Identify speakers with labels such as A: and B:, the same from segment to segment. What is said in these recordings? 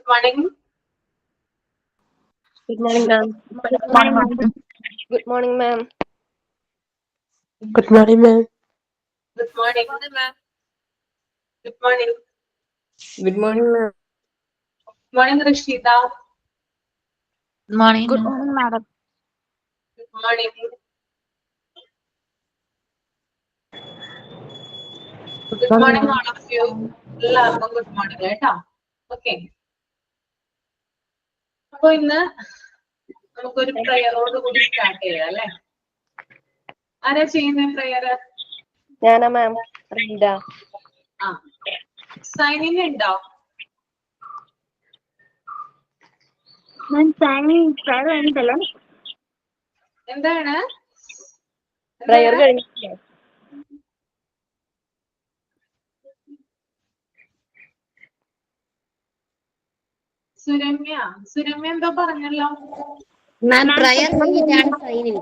A: Good morning.
B: Good morning, ma'am.
C: Good morning, ma'am. Good morning, ma'am.
B: Good morning, ma'am.
A: Good morning. Good morning.
C: Good morning, ma'am.
A: Morning, Rashida.
D: Good morning.
C: Good morning, madam.
A: Good morning. Good morning, all of you. എല്ലാവർക്കും good morning കേട്ടോ. Okay, അപ്പൊ ഇന്ന് നമുക്കൊരു പ്രയറോട് കൂടി start ചെയ്യാം അല്ലെ. ആരാ ചെയ്യുന്ന പ്രയർ?
C: ഞാനാ മാം. റീഡ.
A: ആ, സൈനിങ് ഉണ്ടോ?
C: മാം സൈനിങ് പ്രയർ കഴിഞ്ഞിട്ടല്ലേ?
A: എന്താണ്
C: പ്രയർ കഴിഞ്ഞിട്ടില്ലേ?
A: സുരമ്യ എന്തോ പറഞ്ഞല്ലോ.
D: മാം പ്രയർ കഴിഞ്ഞിട്ടാണ് സൈനിങ്.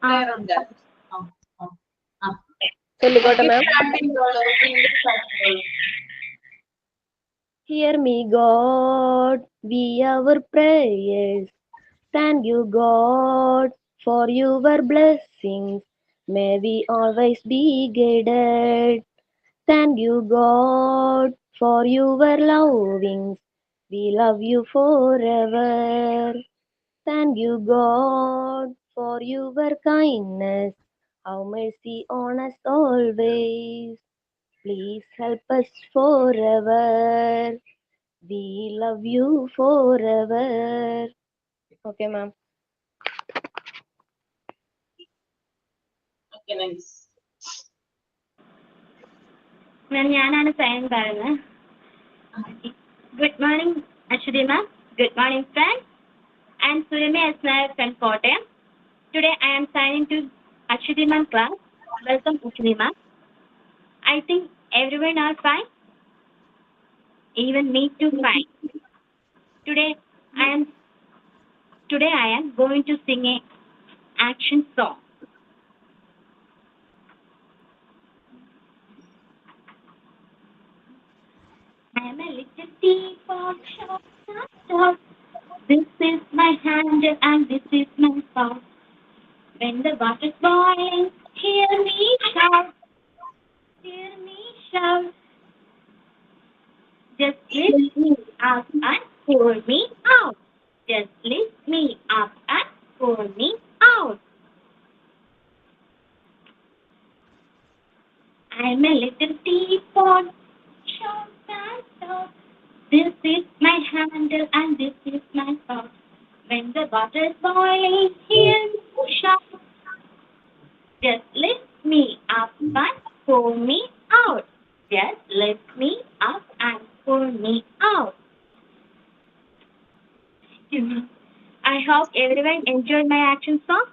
A: പ്രയർ ഉണ്ട്.
C: ചൊല്ലിക്കോട്ടെ മാം.
A: സ്റ്റാർട്ട് ചെയ്തോളൂ.
C: Hear me, God, be our prayers. Thank you, God, for your blessings. May we always be guided. Thank you, God, for your lovings. We love you forever. Thank you, God, for your kindness. Have mercy on us always. Please help us forever. We love you forever. Okay, ma'am.
A: Okay, nice.
E: ഞാനാണ് സൈൻ പറയുന്നത്. Good morning Aswathi ma'am. Good morning friend. I am Surami Asnaya from Kottayam. Today I am signing to Ashwati ma'am class. Welcome Ashwati ma'am. I think everyone are fine. Even me too fine. Today I am going to sing a action song. I am a little teapot, short, short. This is my handle and this is my spout. When the water's boiling, hear me shout. Hear me shout. Just lift me up and pour me out. Just lift me up and pour me out. I'm a little teapot, short and short. This is my handle and this is my spout. When the water's boiling, hear me shout. Just lift me up and pour me out. Just lift me up and pour me out. I hope everyone enjoyed my action song.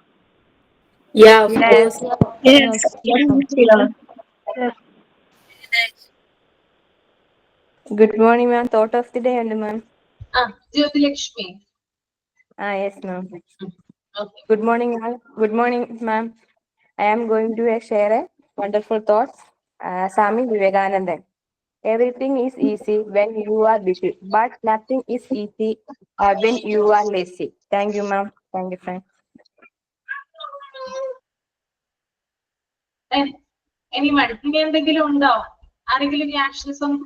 B: Yeah, of course.
C: Yes. Good morning, ma'am. Thought of the day, and ma'am.
A: Jyotilakshmi.
C: Yes, ma'am.
A: Okay.
C: Good morning, ma'am. Good morning, ma'am. I am going to share a wonderful thoughts. Swami Vivekananda. Everything is easy when you are busy, but nothing is easy when you are lazy. Thank you, ma'am. Thank you, friend.
A: ഇനി എന്തെങ്കിലും ഉണ്ടോ? ആരെങ്കിലും ഈ action song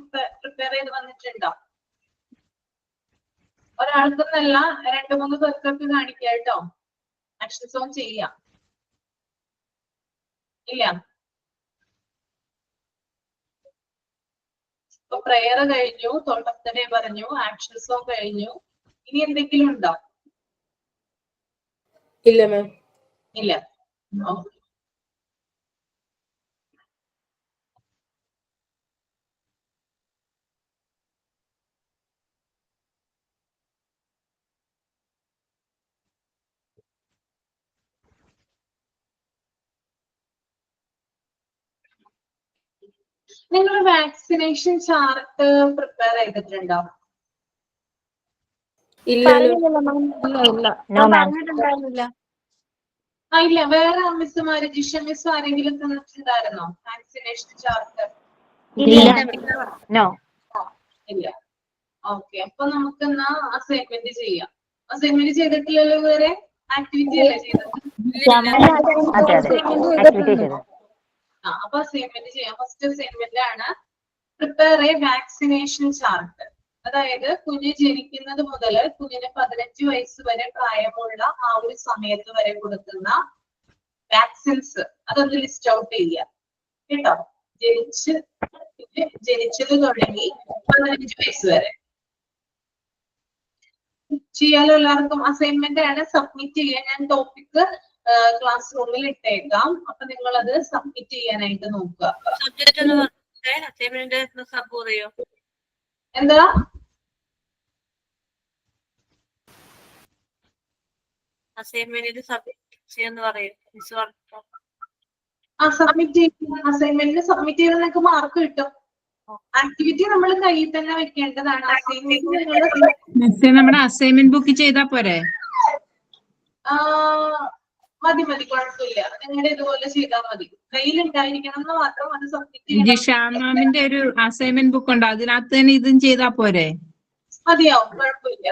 A: prepare ചെയ്ത് വന്നിട്ടുണ്ടോ? ഒരാൾക്കൊന്നല്ല, 2-3 പേർക്കൊക്കെ കാണിക്കുക കേട്ടോ. ആക്ഷൻ സോങ് ചെയ്യാം. ഇല്ല, ഇപ്പൊ പ്രയർ കഴിഞ്ഞു, തോട്ട് ഓഫ് ദ ഡേ പറഞ്ഞു, ആക്ഷൻ സോങ് കഴിഞ്ഞു. ഇനി എന്തെങ്കിലും ഉണ്ടോ?
B: ഇല്ല മാം.
A: ഇല്ല. നിങ്ങൾ വാക്സിനേഷൻ ചാർട്ട് പ്രിപ്പയർ ചെയ്തിട്ടുണ്ടോ? ഇല്ല, വേറെ മിസ്സുമാര്, ജിഷ മിസ് ആരെങ്കിലും തന്നിട്ടുണ്ടായിരുന്നോ വാക്സിനേഷൻ ചാർട്ട്?
E: No.
A: ഇല്ല. ഓക്കെ, അപ്പൊ നമുക്ക് എന്നാ അസൈൻമെന്റ് ചെയ്യാം. അസൈൻമെന്റ് ചെയ്തിട്ടില്ലല്ലോ ഇതുവരെ? ആക്ടിവിറ്റി അല്ലേ ചെയ്തത്?
C: അതെ അതെ ആക്ടിവിറ്റി ചെയ്തു.
A: അപ്പൊ അസൈൻമെന്റ് ചെയ്യാം. ഫസ്റ്റ് അസൈൻമെന്റ് ആണ് പ്രിപ്പയർ എ വാക്സിനേഷൻ ചാർട്ട്. അതായത് കുഞ്ഞ് ജനിക്കുന്നത് മുതൽ കുഞ്ഞിന് 15 വയസ്സ് വരെ പ്രായമുള്ള ആ ഒരു സമയത്ത് വരെ കൊടുക്കുന്ന വാക്സിൻസ് അതൊന്ന് ലിസ്റ്റ് ഔട്ട് ചെയ്യുക കേട്ടോ. ജനിച്ചത് തുടങ്ങി 15 വയസ്സ് വരെ ചെയ്യാലോ. എല്ലാവർക്കും അസൈൻമെന്റ് ആണ്, സബ്മിറ്റ് ചെയ്യാൻ. ഞാൻ ടോപ്പിക് ക്ലാസ് റൂമിൽ ഇട്ടേക്കാം. അപ്പൊ നിങ്ങൾ അത് സബ്മിറ്റ് ചെയ്യാനായിട്ട് നോക്കുക. എന്താ
B: അസൈൻമെന്റിന് സബ്മിറ്റ് ചെയ്യാന്ന് പറയും.
A: അസൈൻമെന്റിന് സബ്മിറ്റ് ചെയ്ത് നിങ്ങൾക്ക് മാർക്ക് കിട്ടും. ആക്ടിവിറ്റി നമ്മൾ കയ്യിൽ തന്നെ വെക്കേണ്ടതാണ്. അസൈൻമെന്റ്
F: നമ്മുടെ അസൈൻമെന്റ് ബുക്ക് ചെയ്താ പോരെ?
A: മതി കുഴപ്പമില്ല. നിങ്ങളുടെ ഇതുപോലെ ചെയ്താൽ മതി. കയ്യിൽ ഉണ്ടായിരിക്കണം എന്ന് മാത്രം. അത് സബ്മിറ്റ് ചെയ്യണം.
F: ഷാമാമിന്റെ ഒരു അസൈൻമെന്റ് ബുക്ക് ഉണ്ട്, അതിനകത്ത് തന്നെ ഇതും ചെയ്താ പോരെ?
A: മതിയാവും, കുഴപ്പമില്ല,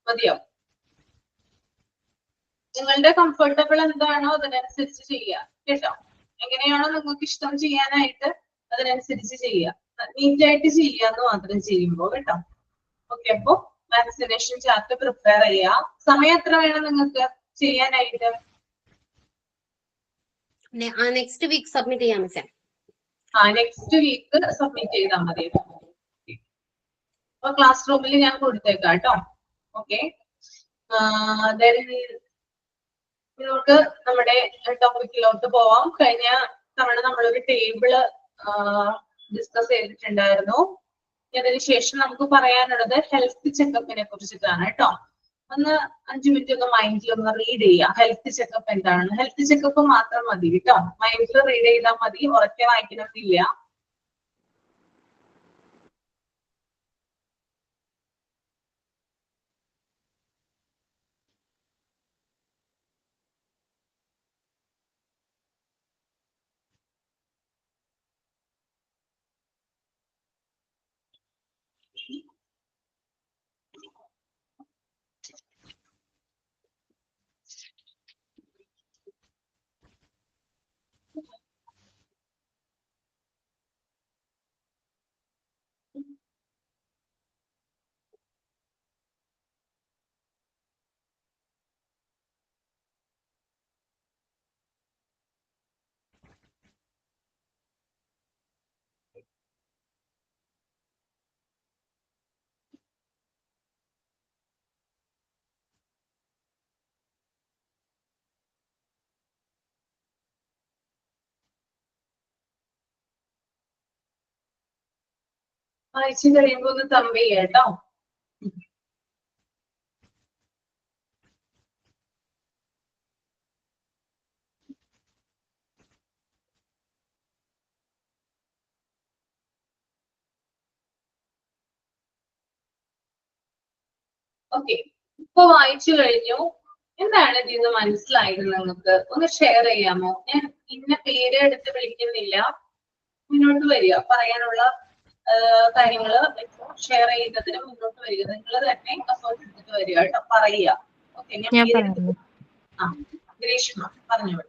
A: മതിയാവും. നിങ്ങളുടെ കംഫർട്ടബിൾ എന്താണോ അതിനനുസരിച്ച് ചെയ്യുക കേട്ടോ. എങ്ങനെയാണോ നിങ്ങൾക്ക് ഇഷ്ടം ചെയ്യാനായിട്ട് അതിനനുസരിച്ച് ചെയ്യുക. നീറ്റായിട്ട് ചെയ്യാന്ന് മാത്രം ചെയ്യുമ്പോ കേട്ടോ. ഓക്കെ, അപ്പൊ വാക്സിനേഷൻ ചാർട്ട് പ്രിപ്പയർ ചെയ്യാം. സമയം എത്ര വേണം നിങ്ങൾക്ക് ചെയ്യാനായിട്ട്?
D: നെക്സ്റ്റ് വീക്ക് സബ്മിറ്റ് ചെയ്യാം മിസ്സേ.
A: നെക്സ്റ്റ് വീക്ക് സബ്മിറ്റ് ചെയ്താൽ മതി. അപ്പൊ ക്ലാസ് റൂമിൽ ഞാൻ കൊടുത്തേക്കാം കേട്ടോ. ഓക്കെ, നമുക്ക് നമ്മുടെ ടോപ്പിക്കിലോട്ട് പോവാം. കഴിഞ്ഞ തവണ നമ്മളൊരു ടേബിള് ഡിസ്കസ് ചെയ്തിട്ടുണ്ടായിരുന്നു. അതിനുശേഷം നമുക്ക് പറയാനുള്ളത് ഹെൽത്ത് ചെക്കപ്പിനെ കുറിച്ചിട്ടാണ് കേട്ടോ. ഒന്ന് 5 മിനിറ്റ് ഒന്ന് മൈൻഡിൽ ഒന്ന് റീഡ് ചെയ്യുക. ഹെൽത്ത് ചെക്കപ്പ് എന്താണ്? ഹെൽത്ത് ചെക്കപ്പ് മാത്രം മതി കേട്ടോ. മൈൻഡിൽ റീഡ് ചെയ്താൽ മതി, ഉറക്കെ വായിക്കണമെന്നില്ല. വായിച്ചു കഴിയുമ്പോ ഒന്ന് തമ്പ് ചെയ്യാം കേട്ടോ. ഓക്കെ, ഇപ്പൊ വായിച്ചു കഴിഞ്ഞു. എന്താണ് ഇതിൽ നിന്ന് മനസ്സിലായത് നിങ്ങൾക്ക്? ഒന്ന് ഷെയർ ചെയ്യാമോ? ഞാൻ ഇന്ന പേര് എടുത്ത് വിളിക്കുന്നില്ല, മുന്നോട്ട് വരിക. പറയാനുള്ള കാര്യങ്ങള് ഷെയർ ചെയ്യുന്നതിന് മുന്നോട്ട് വരിക. നിങ്ങൾ തന്നെ എഫേർട്ട് എടുത്തിട്ട് വരിക കേട്ടോ. പറയുക. ഓക്കെ, ഗ്രീഷ്മ പറഞ്ഞോളൂ.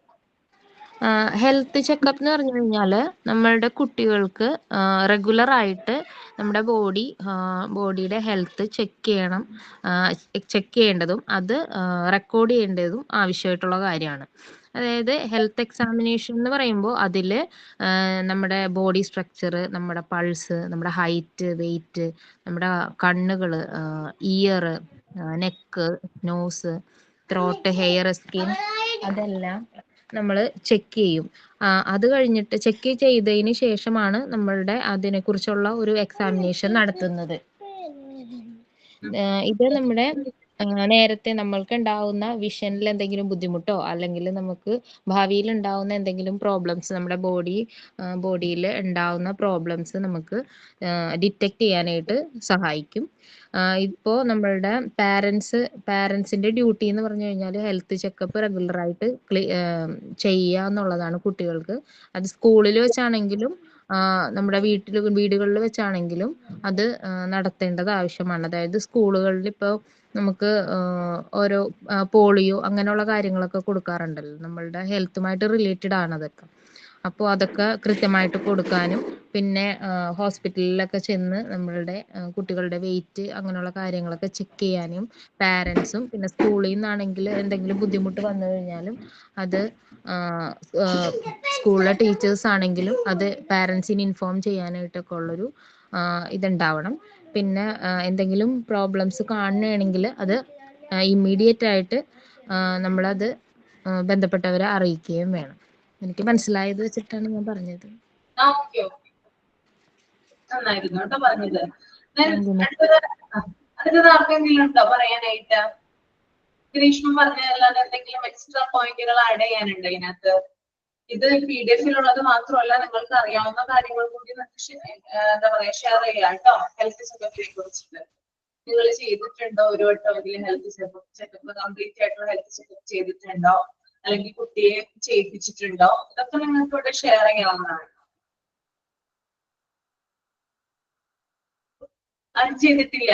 G: ഹെൽത്ത് ചെക്കപ്പ് എന്ന് പറഞ്ഞു കഴിഞ്ഞാൽ നമ്മളുടെ കുട്ടികൾക്ക് റെഗുലർ ആയിട്ട് നമ്മുടെ ബോഡിയുടെ ഹെൽത്ത് ചെക്ക് ചെയ്യേണ്ടതും അത് റെക്കോർഡ് ചെയ്യേണ്ടതും ആവശ്യമായിട്ടുള്ള കാര്യമാണ്. അതായത് ഹെൽത്ത് എക്സാമിനേഷൻ എന്ന് പറയുമ്പോൾ അതിൽ നമ്മുടെ ബോഡി സ്ട്രക്ചർ, നമ്മുടെ പൾസ്, നമ്മുടെ ഹൈറ്റ്, വെയിറ്റ്, നമ്മുടെ കണ്ണുകൾ, ear, neck, nose, throat, hair, skin, അതെല്ലാം നമ്മൾ ചെക്ക് ചെയ്യും. അത് കഴിഞ്ഞിട്ട് ചെക്ക് ചെയ്തതിന് ശേഷമാണ് നമ്മളുടെ അതിനെക്കുറിച്ചുള്ള ഒരു എക്സാമിനേഷൻ നടത്തുന്നത്. ഇത് നമ്മുടെ നേരത്തെ നമ്മൾക്ക് ഉണ്ടാവുന്ന വിഷനിൽ എന്തെങ്കിലും ബുദ്ധിമുട്ടോ അല്ലെങ്കിൽ നമുക്ക് ഭാവിയിൽ ഉണ്ടാവുന്ന എന്തെങ്കിലും പ്രോബ്ലംസ്, നമ്മുടെ ബോഡിയിൽ ഉണ്ടാവുന്ന പ്രോബ്ലംസ് നമുക്ക് ഡിറ്റക്ട് ചെയ്യാനായിട്ട് സഹായിക്കും. ഇപ്പോ നമ്മളുടെ പാരൻസിന്റെ ഡ്യൂട്ടി എന്ന് പറഞ്ഞു കഴിഞ്ഞാൽ ഹെൽത്ത് ചെക്കപ്പ് റെഗുലറായിട്ട് ചെയ്യുക എന്നുള്ളതാണ് കുട്ടികൾക്ക്. അത് സ്കൂളിൽ വെച്ചാണെങ്കിലും നമ്മുടെ വീടുകളിൽ വെച്ചാണെങ്കിലും അത് നടത്തേണ്ടത് ആവശ്യമാണ്. അതായത് സ്കൂളുകളിൽ ഇപ്പോൾ നമുക്ക് ഓരോ പോളിയോ അങ്ങനെയുള്ള കാര്യങ്ങളൊക്കെ കൊടുക്കാറുണ്ടല്ലോ, നമ്മളുടെ ഹെൽത്തുമായിട്ട് റിലേറ്റഡ് ആണ് അതൊക്കെ. അപ്പോൾ അതൊക്കെ കൃത്യമായിട്ട് കൊടുക്കാനും, പിന്നെ ഹോസ്പിറ്റലിലൊക്കെ ചെന്ന് നമ്മളുടെ കുട്ടികളുടെ വെയിറ്റ് അങ്ങനെയുള്ള കാര്യങ്ങളൊക്കെ ചെക്ക് ചെയ്യാനും പാരൻസും, പിന്നെ സ്കൂളിൽ നിന്നാണെങ്കിൽ എന്തെങ്കിലും ബുദ്ധിമുട്ട് വന്നു കഴിഞ്ഞാലും അത് സ്കൂളിലെ ടീച്ചേഴ്സ് ആണെങ്കിലും അത് പാരൻസിന് ഇൻഫോം ചെയ്യാനായിട്ടൊക്കെ ഉള്ളൊരു ഇതുണ്ടാവണം. പിന്നെ എന്തെങ്കിലും പ്രോബ്ലംസ് കാണുകയാണെങ്കിൽ അത് ഇമ്മീഡിയറ്റ് ആയിട്ട് നമ്മളത് ബന്ധപ്പെട്ടവരെ അറിയിക്കുകയും വേണം. എനിക്ക് മനസ്സിലായത് വെച്ചിട്ടാണ് ഞാൻ പറഞ്ഞത്.
A: ഓക്കെ ഓക്കെ, നന്നായിരുന്നു കേട്ടോ പറഞ്ഞത്.
G: Thank you, ma'am.
A: അടുത്തത് ആർക്കെങ്കിലും ഉണ്ടോ പറയാനായിട്ട്? ഗ്രീഷ്മ പറഞ്ഞതല്ലാതെ എന്തെങ്കിലും എക്സ്ട്രാ പോയിന്റുകൾ ആഡ് ചെയ്യാനുണ്ടോ ഇതിനകത്ത്? ഇത് PDF ഉള്ളത് മാത്രമല്ല, നിങ്ങൾക്ക് അറിയാവുന്ന കാര്യങ്ങൾ കൂടി എന്താ പറയാ ഷെയർ ചെയ്യാം കേട്ടോ. ഹെൽത്ത് ചെക്കപ്പിനെ കുറിച്ചിട്ട് നിങ്ങൾ ചെയ്തിട്ടുണ്ടോ? ഒരു വട്ടമെങ്കിലും ഹെൽത്ത് ചെക്കപ്പ് കംപ്ലീറ്റ് ആയിട്ടുള്ള ഹെൽത്ത് ചെക്കപ്പ് ചെയ്തിട്ടുണ്ടോ? അല്ലെങ്കിൽ കുട്ടിയെ ചെയ്യിപ്പിച്ചിട്ടുണ്ടോ? ഇതൊക്കെ നിങ്ങൾക്ക് ഇവിടെ ഷെയർ ചെയ്യാവുന്നതാണ്. അത് ചെയ്തിട്ടില്ല?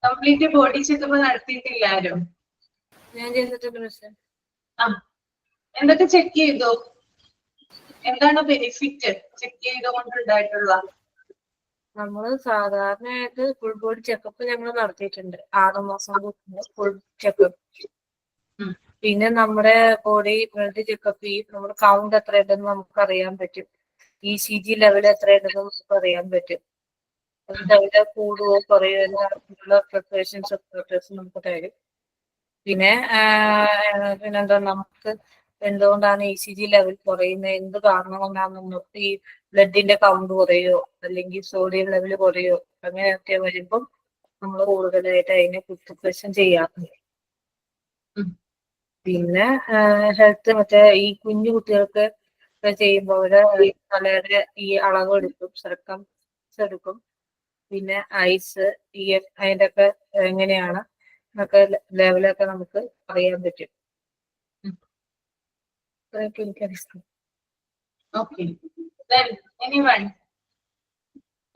A: കംപ്ലീറ്റ് ബോഡി ചെക്കപ്പ് നടത്തിയിട്ടില്ല ആരും?
B: ഞാൻ ചെയ്തിട്ടുണ്ട് മിസ്സേ.
A: ആ, എന്തൊക്കെ ചെക്ക് ചെയ്തു? എന്താണ് ബെനിഫിറ്റ് ചെക്ക് ചെയ്തുകൊണ്ടുണ്ടായിട്ടുള്ള?
B: നമ്മള് സാധാരണയായിട്ട് ഫുൾ ബോഡി ചെക്കപ്പ് ഞങ്ങൾ നടത്തിയിട്ടുണ്ട്. 6 മാസം ഫുൾ ചെക്കപ്പ്. പിന്നെ നമ്മുടെ ബോഡി ബ്ലഡ് ചെക്കപ്പ് ചെയ്യും. നമ്മുടെ കൗണ്ട് എത്ര ഉണ്ടെന്ന് നമുക്ക് അറിയാൻ പറ്റും. ECG ലെവൽ എത്ര ഉണ്ടെന്ന് നമുക്ക് അറിയാൻ പറ്റും. അതിന്റെ കൂടുവോ കുറയോ പ്രിപ്പറേഷൻസ് നമുക്ക് തരും. പിന്നെന്താ, നമുക്ക് എന്തുകൊണ്ടാണ് ECG ലെവൽ കുറയുന്നത്, എന്ത് കാരണം കൊണ്ടാണ് ഈ ബ്ലഡിന്റെ കൗണ്ട് കുറയോ അല്ലെങ്കിൽ സോഡിയം ലെവൽ കുറയോ അങ്ങനെയൊക്കെ വരുമ്പം നമ്മൾ കൂടുതലായിട്ട് അതിനെ പ്രിപ്പറേഷൻ ചെയ്യാറുണ്ട്. പിന്നെ ഹെൽത്ത് മറ്റേ ഈ കുഞ്ഞു കുട്ടികൾക്ക് ചെയ്യുമ്പോൾ തലയുടെ ഈ അളവ് എടുക്കും, എടുക്കും. പിന്നെ ഐസ് അതിന്റെ ഒക്കെ എങ്ങനെയാണ് എന്നൊക്കെ ലെവലൊക്കെ നമുക്ക് അറിയാൻ പറ്റും. എനിക്കറിയാം.
A: ഓക്കെ, എനിവൺ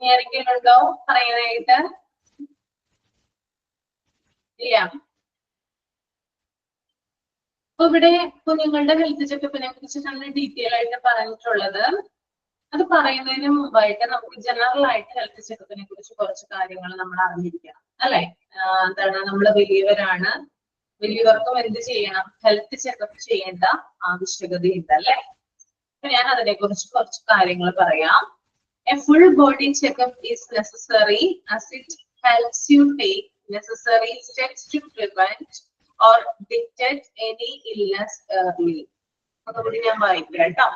A: ആരെങ്കിലും ഉണ്ടോ പറയാനായിട്ട്? ഇല്ല. അപ്പൊ ഇവിടെ കുഞ്ഞുങ്ങളുടെ ഹെൽത്ത് ചെക്കപ്പിനെ കുറിച്ചിട്ടാണ് ഡീറ്റെയിൽ ആയിട്ട് പറഞ്ഞിട്ടുള്ളത്. അത് പറയുന്നതിന് മുമ്പായിട്ട് നമുക്ക് ജനറൽ ആയിട്ട് ഹെൽത്ത് ചെക്കപ്പിനെ കുറിച്ച് കുറച്ച് കാര്യങ്ങൾ നമ്മൾ അറിഞ്ഞിരിക്കണം, അല്ലെ? എന്താണ്, നമ്മൾ വലിയവരാണ്, വലിയവർക്കും എന്ത് ചെയ്യണം? ഹെൽത്ത് ചെക്കപ്പ് ചെയ്യേണ്ട ആവശ്യകതയുണ്ട്, അല്ലെ? അപ്പൊ ഞാൻ അതിനെ കുറിച്ച് കുറച്ച് കാര്യങ്ങൾ പറയാം. A full body checkup is necessary as it helps you take necessary steps to prevent or detect any illness early. അതുകൂടി ഞാൻ വായിക്കാം കേട്ടോ.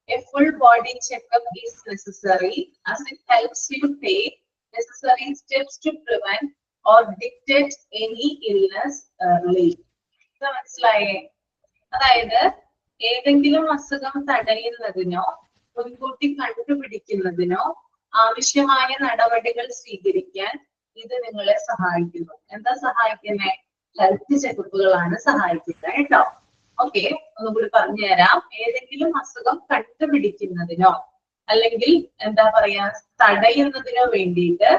A: A full body checkup is necessary as it helps you take necessary steps to prevent or detect any illness early. ഇത് മനസ്സിലായേ? അതായത് ഏതെങ്കിലും അസുഖം തടയുന്നതിനോ മുൻകൂട്ടി കണ്ടുപിടിക്കുന്നതിനോ ആവശ്യമായ നടപടികൾ സ്വീകരിക്കാൻ ഇത് നിങ്ങളെ സഹായിക്കുന്നു. എന്താ സഹായിക്കുന്നത്? ഹെൽത്ത് ചെക്കപ്പുകളാണ് സഹായിക്കുന്നത് കേട്ടോ. ഓക്കെ, ഒന്നുകൂടി പറഞ്ഞുതരാം. ഏതെങ്കിലും അസുഖം കണ്ടുപിടിക്കുന്നതിനോ അല്ലെങ്കിൽ എന്താ പറയാ തടയുന്നതിനോ വേണ്ടിയിട്ട്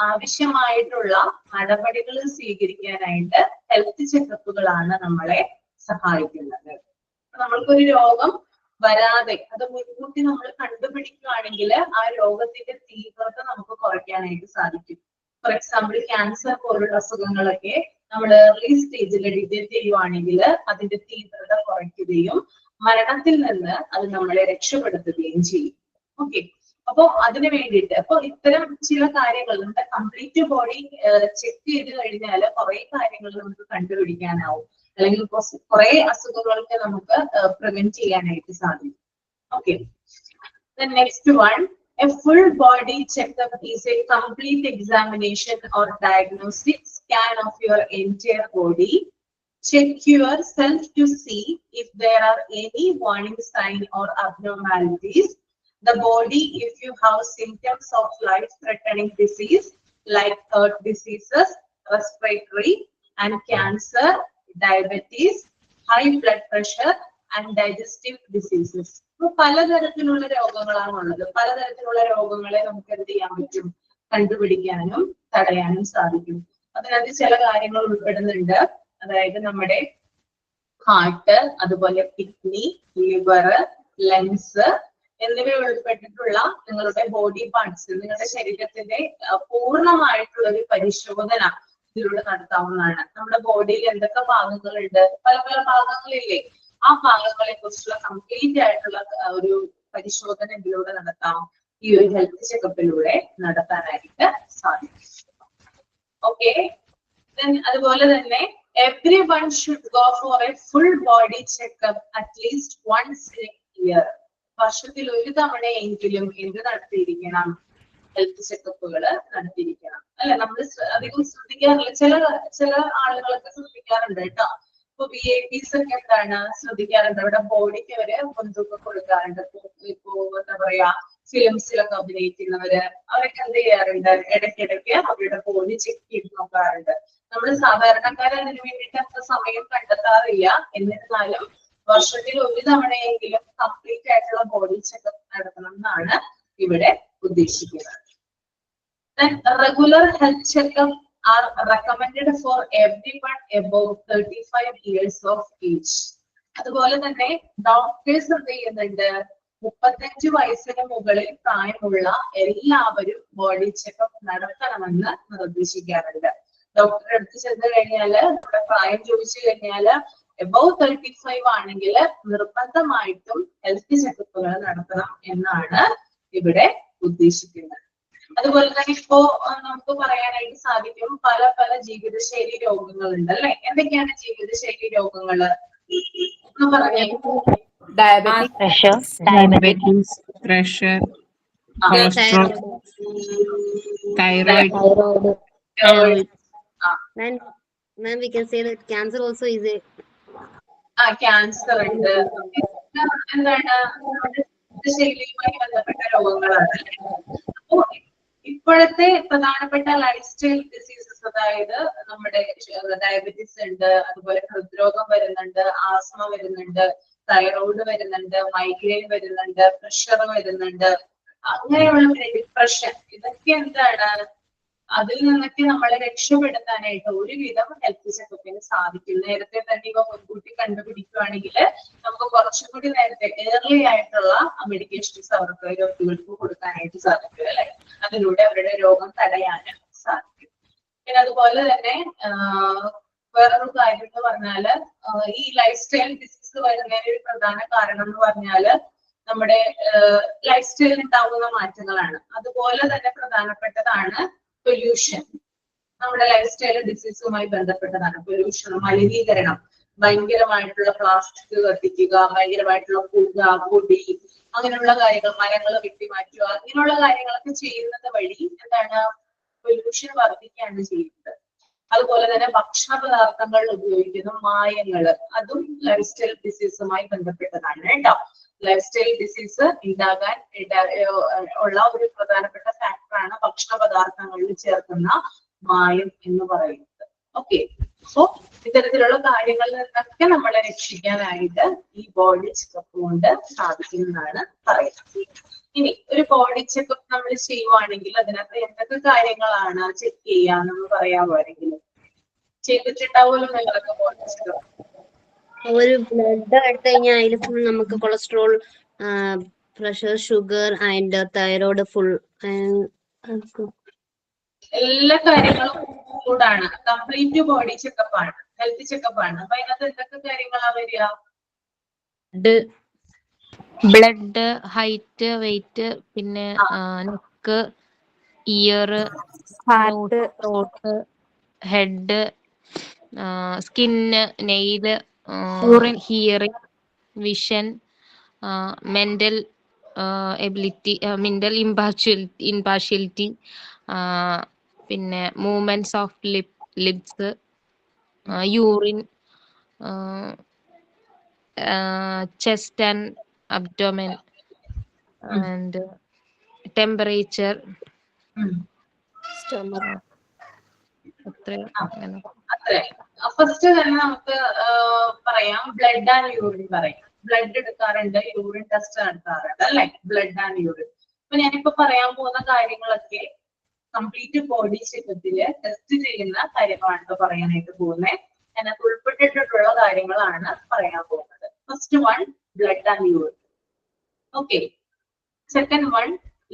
A: ആവശ്യമായിട്ടുള്ള നടപടികൾ സ്വീകരിക്കാനായിട്ട് ഹെൽത്ത് ചെക്കപ്പുകളാണ് നമ്മളെ സഹായിക്കുന്നത്. നമ്മൾക്കൊരു രോഗം വരാതെ അത് മുൻകൂട്ടി നമ്മൾ കണ്ടുപിടിക്കുകയാണെങ്കിൽ ആ രോഗത്തിന്റെ തീവ്രത നമുക്ക് കുറയ്ക്കാനായിട്ട് സാധിക്കും. ഫോർ എക്സാമ്പിൾ ക്യാൻസർ പോലുള്ള അസുഖങ്ങളൊക്കെ നമ്മൾ ഏർലി സ്റ്റേജിൽ ഡിറ്റക്ട് ചെയ്യുവാണെങ്കിൽ അതിന്റെ തീവ്രത കുറയ്ക്കുകയും മരണത്തിൽ നിന്ന് അത് നമ്മളെ രക്ഷപ്പെടുത്തുകയും ചെയ്യും. ഓക്കെ, അപ്പോ അതിനു വേണ്ടിയിട്ട് അപ്പൊ ഇത്തരം ചില കാര്യങ്ങൾ നമ്മുടെ കംപ്ലീറ്റ് ബോഡി ചെക്ക് ചെയ്ത് കഴിഞ്ഞാൽ കുറെ കാര്യങ്ങൾ നമുക്ക് കണ്ടുപിടിക്കാനാവും, അല്ലെങ്കിൽ കുറെ അസുഖങ്ങൾക്ക് നമുക്ക് പ്രിവെന്റ് ചെയ്യാനായിട്ട് സാധിക്കും. Okay, next one, a full body checkup is a complete examination or diagnostic scan of your entire body. Check yourself to see if there are any warning signs or abnormalities. The body, if you have symptoms of life-threatening disease, like heart diseases, respiratory and cancer, diabetes, high blood pressure and digestive diseases. ഇപ്പൊ പലതരത്തിലുള്ള രോഗങ്ങളാണുള്ളത്. പലതരത്തിലുള്ള രോഗങ്ങളെ നമുക്ക് എന്ത് ചെയ്യാൻ പറ്റും? കണ്ടുപിടിക്കാനും തടയാനും സാധിക്കും. അതിനകത്ത് ചില കാര്യങ്ങൾ ഉൾപ്പെടുന്നുണ്ട്. അതായത് നമ്മുടെ ഹാർട്ട്, അതുപോലെ കിഡ്നി, ലിവർ, ലങ്സ് എന്നിവ ഉൾപ്പെട്ടിട്ടുള്ള നിങ്ങളുടെ ബോഡി പാർട്സ്, നിങ്ങളുടെ ശരീരത്തിന്റെ പൂർണ്ണമായിട്ടുള്ള ഒരു പരിശോധന ഇതിലൂടെ നടത്താവുന്നതാണ്. നമ്മുടെ ബോഡിയിൽ എന്തൊക്കെ ഭാഗങ്ങളുണ്ട്, പല പല ഭാഗങ്ങളില്ലേ, ആ ഭാഗങ്ങളെ കുറിച്ചുള്ള കംപ്ലീറ്റ് ആയിട്ടുള്ള ഒരു പരിശോധന ഇതിലൂടെ നടത്താം. ഈ ഒരു ഹെൽത്ത് ചെക്കപ്പിലൂടെ നടത്താനായിട്ട് സാധിക്കും. ഓക്കെ, അതുപോലെ തന്നെ everyone should go for a full body checkup at least once in a year. വർഷത്തിൽ ഒരു തവണയെങ്കിലും എന്ത് നടത്തിയിരിക്കണം? ഹെൽത്ത് ചെക്കപ്പുകൾ നടത്തിയിരിക്കണം. അല്ല, നമ്മൾ അധികം ശ്രദ്ധിക്കാറില്ല. ചില ആളുകളൊക്കെ ശ്രദ്ധിക്കാറുണ്ട് കേട്ടോ. ഇപ്പൊ VIPs ഒക്കെ എന്താണ് ശ്രദ്ധിക്കാറുണ്ട്, അവരുടെ ബോഡിക്ക് അവര് മുൻതൂക്കം കൊടുക്കാറുണ്ട്. ഇപ്പൊ എന്താ പറയാ, ഫിലിംസിലൊക്കെ അഭിനയിക്കുന്നവര് അവരൊക്കെ എന്ത് ചെയ്യാറുണ്ട്? ഇടയ്ക്കിടയ്ക്ക് അവരുടെ ബോഡി ചെക്ക് ചെയ്ത് നോക്കാറുണ്ട്. നമ്മൾ സാധാരണക്കാരെ അതിനു വേണ്ടിയിട്ട് അത്ര സമയം കണ്ടെത്താറില്ല. എന്നിരുന്നാലും വർഷത്തിൽ ഒരു തവണയെങ്കിലും കംപ്ലീറ്റ് ആയിട്ടുള്ള ബോഡി ചെക്കപ്പ് നടത്തണം എന്നാണ് ഇവിടെ ഉദ്ദേശിക്കുന്നത്. Regular health checkup are recommended for everyone above 35 years of age. അതുപോലെ തന്നെ ഡോക്ടേഴ്സ് എന്ത് ചെയ്യുന്നുണ്ട്? 35 വയസ്സിന് മുകളിൽ പ്രായമുള്ള എല്ലാവരും ബോഡി ചെക്കപ്പ് നടത്തണമെന്ന് നിർദ്ദേശിക്കാറുണ്ട്. ഡോക്ടറെ അടുത്ത് ചെന്ന് കഴിഞ്ഞാല് നമ്മുടെ പ്രായം ചോദിച്ചു കഴിഞ്ഞാല് എബവ് 35 ആണെങ്കിൽ നിർബന്ധമായിട്ടും ഹെൽത്ത് ചെക്കപ്പുകൾ നടത്തണം എന്നാണ് ഇവിടെ ഉദ്ദേശിക്കുന്നത്. അതുപോലെ തന്നെ ഇപ്പോ നമുക്ക് പറയാനായിട്ട് സാധിക്കും, പല പല ജീവിതശൈലി രോഗങ്ങളുണ്ട് അല്ലെ? എന്തൊക്കെയാണ് ജീവിതശൈലി രോഗങ്ങള് എന്ന് പറഞ്ഞേ?
F: Diabetes, pressure, cholesterol, thyroid.
D: Ma'am, we can say that cancer also is a
A: cancer ഉണ്ട്. എന്താണ് ജീവിതശൈലിയുമായി ബന്ധപ്പെട്ട രോഗങ്ങളാണ്. അപ്പോ ഇപ്പോഴത്തെ പ്രധാനപ്പെട്ട ലൈഫ് സ്റ്റൈൽ ഡിസീസസ്, അതായത് നമ്മുടെ ഡയബറ്റീസ് ഉണ്ട്, അതുപോലെ ഹൃദ്രോഗം വരുന്നുണ്ട്, ആസ്മ വരുന്നുണ്ട്, തൈറോയിഡ് വരുന്നുണ്ട്, മൈഗ്രെയിൻ വരുന്നുണ്ട്, പ്രഷർ വരുന്നുണ്ട്, അങ്ങനെയുള്ള ഡിപ്രഷൻ, ഇതൊക്കെ എന്താണ്? അതിൽ നിന്നൊക്കെ നമ്മളെ രക്ഷപ്പെടുത്താനായിട്ട് ഒരുവിധം ഹെൽത്ത് ചെക്കപ്പിന് സാധിക്കും. നേരത്തെ തന്നെ ഇവ മുൻകൂട്ടി കണ്ടുപിടിക്കുകയാണെങ്കിൽ നമുക്ക് കുറച്ചും കൂടി നേരത്തെ ഏർലി ആയിട്ടുള്ള മെഡിക്കേഷൻസ് അവർക്ക് രോഗികൾക്ക് കൊടുക്കാനായിട്ട് സാധിക്കും അല്ലെ? അതിലൂടെ അവരുടെ രോഗം തടയാനും സാധിക്കും. പിന്നെ അതുപോലെ തന്നെ വേറൊരു കാര്യം എന്ന് പറഞ്ഞാല്, ഈ ലൈഫ് സ്റ്റൈൽ ഡിസീസ് വരുന്നതിന് ഒരു പ്രധാന കാരണം എന്ന് പറഞ്ഞാല് നമ്മുടെ ലൈഫ് സ്റ്റൈലിൽ ഉണ്ടാകുന്ന മാറ്റങ്ങളാണ്. അതുപോലെ തന്നെ പ്രധാനപ്പെട്ടതാണ് പൊല്യൂഷൻ. നമ്മുടെ ലൈഫ് സ്റ്റൈൽ ഡിസീസുമായി ബന്ധപ്പെട്ടതാണ് പൊല്യൂഷൻ, മലിനീകരണം. ഭയങ്കരമായിട്ടുള്ള പ്ലാസ്റ്റിക് കത്തിക്കുക, ഭയങ്കരമായിട്ടുള്ള പുക, പൊടി, അങ്ങനെയുള്ള കാര്യങ്ങൾ, മരങ്ങൾ വെട്ടിമാറ്റുക, അങ്ങനെയുള്ള കാര്യങ്ങളൊക്കെ ചെയ്യുന്നത് വഴി എന്താണ്? പൊല്യൂഷൻ വർദ്ധിക്കുകയാണ് ചെയ്യുന്നത്. അതുപോലെ തന്നെ ഭക്ഷണ പദാർത്ഥങ്ങൾ ഉപയോഗിക്കുന്ന മായങ്ങള്, അതും ലൈഫ് സ്റ്റൈൽ ഡിസീസുമായി ബന്ധപ്പെട്ടതാണ് കേട്ടോ. ലൈഫ് സ്റ്റൈൽ ഡിസീസ് ഉണ്ടാകാൻ ഉള്ള ഒരു പ്രധാനപ്പെട്ട ഫാക്ടറാണ് ഭക്ഷണ പദാർത്ഥങ്ങളിൽ ചേർക്കുന്ന മായം എന്ന് പറയുന്നത്. ഓക്കെ, സോ ഇത്തരത്തിലുള്ള കാര്യങ്ങളിൽ നിന്നൊക്കെ നമ്മളെ രക്ഷിക്കാനായിട്ട് ഈ ബോഡി ചെക്കപ്പ് കൊണ്ട് സാധിക്കുന്നതാണ് പറയുന്നത്. ഇനി ഒരു ബോഡി ചെക്കപ്പ് നമ്മൾ ചെയ്യുവാണെങ്കിൽ അതിനകത്ത് എന്തൊക്കെ കാര്യങ്ങളാണ് ചെക്ക് ചെയ്യാന്ന് പറയാമോ? ആരെങ്കിലും ചെയ്തിട്ടുണ്ടാവുമല്ലോ നിങ്ങളൊക്കെ ബോഡി ചെക്കപ്പ്?
D: ഒരു ബ്ലഡ് എടുത്തു കഴിഞ്ഞാൽ അതിൽ ഫുൾ നമുക്ക് cholesterol, pressure, sugar and thyroid full
A: എല്ലാ കാര്യങ്ങളും കൂടാണ്. കംപ്ലീറ്റ് ബോഡി ചെക്കപ്പ് ആണ്, ഹെൽത്ത് ചെക്കപ്പ് ആണ്. അപ്പൊ അതിനകത്ത് എന്തൊക്കെ കാര്യങ്ങളാ വരിക?
G: ബ്ലഡ്, ഹൈറ്റ്, വെയിറ്റ്, പിന്നെ neck, ear,
C: heart,
G: throat, head, skin, nail, hearing, vision, mental ability, mental impartiality, പിന്നെ movements of lips, urine, chest and abdomen, and temperature, അത്രയും അങ്ങനെ.
A: അത്രേ. ഫസ്റ്റ് തന്നെ നമുക്ക് പറയാം ബ്ലഡ് ആൻഡ് യൂറിൻ പറയാം. ബ്ലഡ് എടുക്കാറുണ്ട്, യൂറിൻ ടെസ്റ്റ് നടത്താറുണ്ട് അല്ലെ? Blood and urine. അപ്പൊ ഞാനിപ്പോ പറയാൻ പോകുന്ന കാര്യങ്ങളൊക്കെ കംപ്ലീറ്റ് ബോഡി ചെക്കപ്പില് ടെസ്റ്റ് ചെയ്യുന്ന കാര്യങ്ങളാണ് പറയാനായിട്ട് പോകുന്നത്. അതിനകത്ത് ഉൾപ്പെട്ടിട്ടുള്ള കാര്യങ്ങളാണ് പറയാൻ പോകുന്നത്. First one blood and urine. Okay. Second one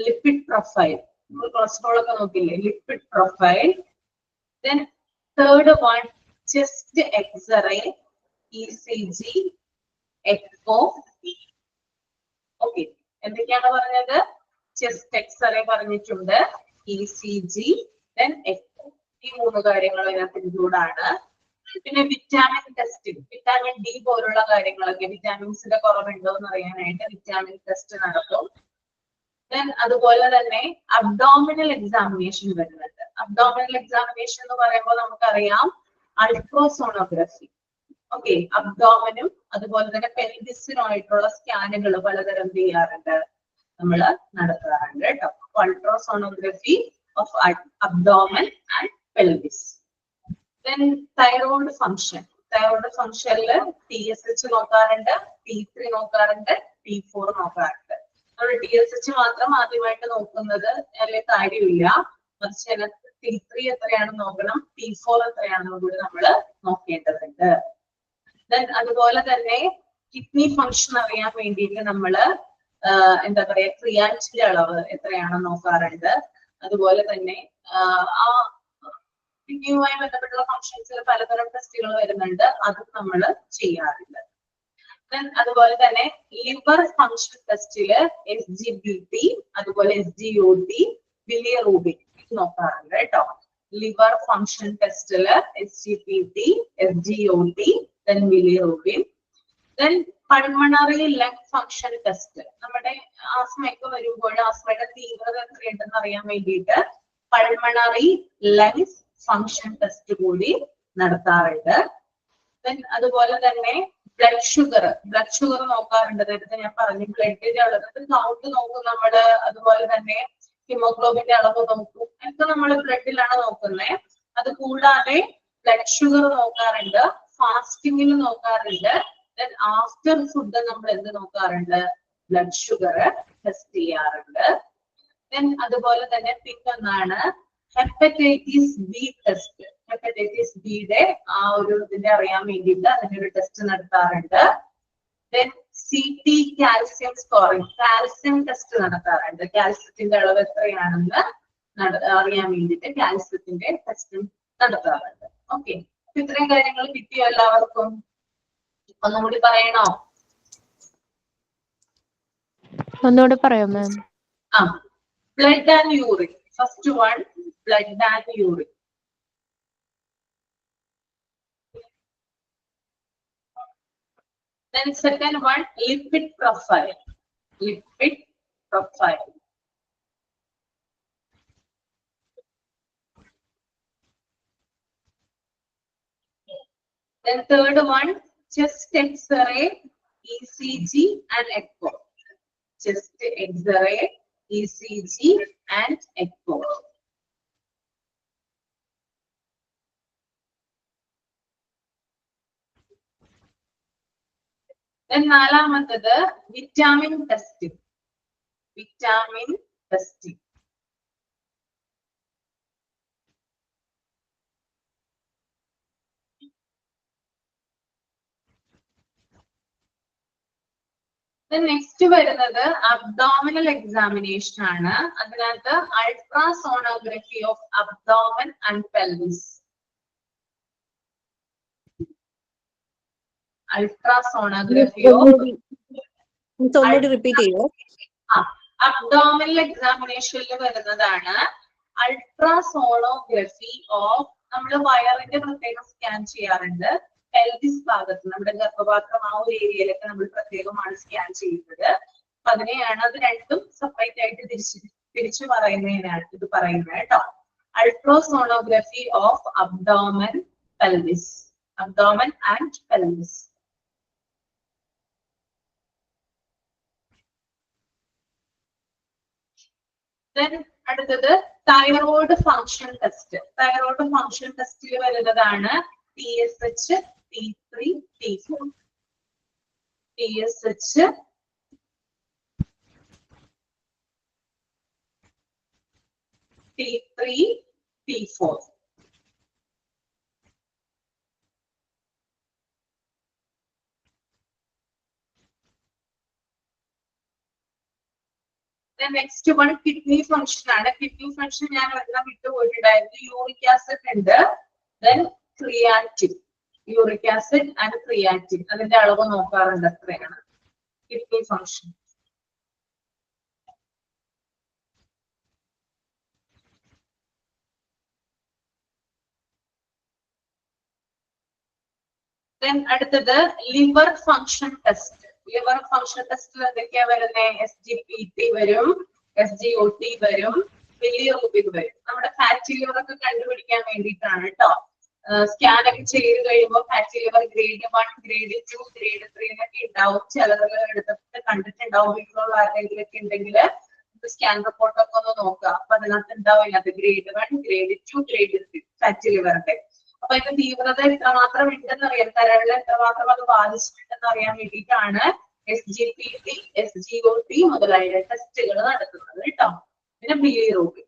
A: lipid profile. നമ്മൾ കൊളസ്ട്രോൾ ഒക്കെ നോക്കില്ലേ? Lipid profile. Then third one, chest X-ray, ECG, echo. Okay. എന്തൊക്കെയാണ് പറഞ്ഞത്? ചെസ്റ്റ് എക്സ്റേ പറഞ്ഞിട്ടുണ്ട്, ECG, then echo. ഈ 3 കാര്യങ്ങൾ ഇതിനകത്ത് ഇൻക്ലൂഡ് ആണ്. പിന്നെ വിറ്റാമിൻ ടെസ്റ്റിംഗ്, വിറ്റാമിൻ ഡി പോലുള്ള കാര്യങ്ങളൊക്കെ, വിറ്റാമിൻസിന്റെ കുറവുണ്ടോ എന്ന് അറിയാനായിട്ട് വിറ്റാമിൻ ടെസ്റ്റ് നടത്തും. അതുപോലെ തന്നെ അബ്ഡോമിനൽ എക്സാമിനേഷൻ വരുന്നുണ്ട്. അബ്ഡോമിനൽ എക്സാമിനേഷൻ എന്ന് പറയുമ്പോൾ നമുക്കറിയാം അൾട്രാസോണോഗ്രഫി. ഓക്കെ. അബ്ഡോമനും അതുപോലെ തന്നെ പെൽവിസിനുമായിട്ടുള്ള സ്കാനുകൾ പലതരം ചെയ്യാറുണ്ട്, നമ്മൾ നടത്താറുണ്ട് കേട്ടോ. Ultrasonography of abdomen and pelvis. Then thyroid function. Thyroid ഫംഗ്ഷനിൽ TSH നോക്കാറുണ്ട്, T3 നോക്കാറുണ്ട്, T4 നോക്കാറുണ്ട്. നമ്മൾ TSH മാത്രം ആദ്യമായിട്ട് നോക്കുന്നത് വലിയ കാര്യമില്ല. മറിച്ച് T3 എത്രയാണെന്ന് നോക്കണം, T4 എത്രയാണെന്ന് കൂടി നമ്മൾ നോക്കേണ്ടതുണ്ട്. ദെൻ അതുപോലെ തന്നെ കിഡ്നി ഫംഗ്ഷൻ അറിയാൻ വേണ്ടിയിട്ട് നമ്മൾ എന്താ പറയാ, ക്രിയാറ്റിന്റെ അളവ് എത്രയാണെന്ന് നോക്കാറുണ്ട്. അതുപോലെ തന്നെ ആ കിഡ്നിയുമായി ബന്ധപ്പെട്ടുള്ള ഫംഗ്ഷൻസിൽ പലതരം ടെസ്റ്റുകൾ വരുന്നുണ്ട്, അതും നമ്മൾ ചെയ്യാറുണ്ട്. അതുപോലെ തന്നെ ലിവർ ഫംഗ്ഷൻ ടെസ്റ്റില് SGBT, അതുപോലെ SGOT, ബിലിയറൂബിൻ നോക്കാറുണ്ട് കേട്ടോ. ലിവർ ഫംഗ്ഷൻ ടെസ്റ്റില് SGPT, SGOT, then ബിലിയറൂബിൻ. then pulmonary lung function test. നമ്മുടെ ആസ്മയൊക്കെ വരുമ്പോൾ ആസ്മയുടെ തീവ്രത എത്രയുണ്ടെന്ന് അറിയാൻ വേണ്ടിയിട്ട് പൾമണറി ലങ്സ് ഫംഗ്ഷൻ ടെസ്റ്റ് കൂടി നടത്താറുണ്ട്. then അതുപോലെ തന്നെ ബ്ലഡ് ഷുഗർ നോക്കാറുണ്ട്. നേരത്തെ ഞാൻ പറഞ്ഞു ബ്ലഡിന്റെ അളവ് കൗണ്ട് നോക്കും നമ്മള്, അതുപോലെ തന്നെ ഹിമോഗ്ലോബിന്റെ അളവ് നോക്കും, ഒക്കെ നമ്മൾ ബ്ലഡിലാണ് നോക്കുന്നത്. അത് കൂടാതെ ബ്ലഡ് ഷുഗർ നോക്കാറുണ്ട്, ഫാസ്റ്റിംഗിൽ നോക്കാറുണ്ട്. ദെൻ ആഫ്റ്റർ ഫുഡ് നമ്മൾ എന്ത് നോക്കാറുണ്ട്? ബ്ലഡ് ഷുഗർ ടെസ്റ്റ് ചെയ്യാറുണ്ട്. ദെൻ അതുപോലെ തന്നെ പിന്നൊന്നാണ് ഹെപ്പറ്റൈറ്റിസ് ബി ടെസ്റ്റ്. ഹെപ്പറ്റൈറ്റിസ് ബിയുടെ ആ ഒരു ഇതിന്റെ അറിയാൻ വേണ്ടിയിട്ട് അതിനൊരു ടെസ്റ്റ് നടത്താറുണ്ട്. Then CT calcium scoring, calcium test നടത്താറുണ്ട്. കാൽസ്യത്തിന്റെ അളവ് എത്രയാണെന്ന് അറിയാൻ വേണ്ടിയിട്ട് കാൽസ്യത്തിന്റെ ടെസ്റ്റും നടത്താറുണ്ട്. ഓക്കെ. ഇത്രയും കാര്യങ്ങൾ കിട്ടിയോ എല്ലാവർക്കും? ഒന്നുകൂടി പറയണോ?
G: ഒന്നുകൂടി പറയാം ma'am.
A: Blood and urine. First one blood and urine. Then second one, lipid profile. Lipid profile. Then third one, chest X-ray, ECG and echo. Chest X-ray, ECG and echo. Then നാലാമത്തത് vitamin testing. Vitamin testing. Next വരുന്നത് abdominal examination ആണ്. അതിനകത്ത് ultrasonography of abdomen and pelvis. Ultrasonography
D: repeat ചെയ്യോ?
A: Abdominal എക്സാമിനേഷനിൽ വരുന്നതാണ് ultrasonography of, നമ്മൾ വയറിന്റെ പ്രത്യേകം scan ചെയ്യാറുണ്ട്. പെൽവിസ് ഭാഗത്ത് നമ്മുടെ ഗർഭപാത്രം ആ ഒരു ഏരിയയിലൊക്കെ നമ്മൾ പ്രത്യേകമാണ് സ്കാൻ ചെയ്യുന്നത്. അപ്പൊ അതിനെയാണ്, അത് രണ്ടും സെപ്പറേറ്റ് ആയിട്ട് തിരിച്ചു പറയുന്നതിനാണ് ഇത് പറയുന്നത് കേട്ടോ. Ultrasonography of abdomen pelvis, abdomen and pelvis. Then അടുത്തത് thyroid function test. Thyroid function ടെസ്റ്റിൽ വരുന്നതാണ് TSH, T3, T4. TSH, T3, T4. Next one kidney function ആണ്. കിഡ്നി ഫംഗ്ഷൻ ഞാൻ ഒരെണ്ണം വിട്ടുപോയിട്ടുണ്ടായിരുന്നു. യൂറിക് ആസിഡ് ഉണ്ട്, then creatine. Uric acid and creatine അതിന്റെ അളവ് നോക്കാറുണ്ട് എത്രയാണ് കിഡ്നി ഫംഗ്ഷൻ. ദെൻ അടുത്തത് liver function test. Liver function ടെസ്റ്റിൽ എന്തൊക്കെയാ വരുന്നത്? SGPT വരും, SGOT വരും, ബിലിറൂബിൻ വരും. നമ്മുടെ ഫാറ്റി ലിവർ ഒക്കെ കണ്ടുപിടിക്കാൻ വേണ്ടിയിട്ടാണ് കേട്ടോ. സ്കാൻ ഒക്കെ ചെയ്ത് കഴിയുമ്പോൾ fatty liver grade 1, grade 2, grade 3 എന്നൊക്കെ ഉണ്ടാവും. ചിലത് എടുത്തിട്ട് കണ്ടിട്ടുണ്ടാവും. വീട്ടിലുള്ള ആരെങ്കിലും ഒക്കെ ഉണ്ടെങ്കിൽ സ്കാൻ റിപ്പോർട്ടൊക്കെ ഒന്ന് നോക്കുക. അപ്പൊ അതിനകത്ത് ഉണ്ടാവില്ല അത് ഗ്രേഡ് 1, ഗ്രേഡ് 2, ഗ്രേഡ് 3 ഫാറ്റി ലിവറിന്റെ. അപ്പൊ അതിന്റെ തീവ്രത എത്രമാത്രം ഉണ്ടെന്ന് അറിയാൻ, കരളിൽ എത്രമാത്രം അത് ബാധിച്ചിട്ടുണ്ടെന്ന് അറിയാൻ വേണ്ടിയിട്ടാണ് SGPT, SGOT മുതലായ ടെസ്റ്റുകൾ നടത്തുന്നത് കേട്ടോ. പിന്നെ ബിലിറൂബിൻ.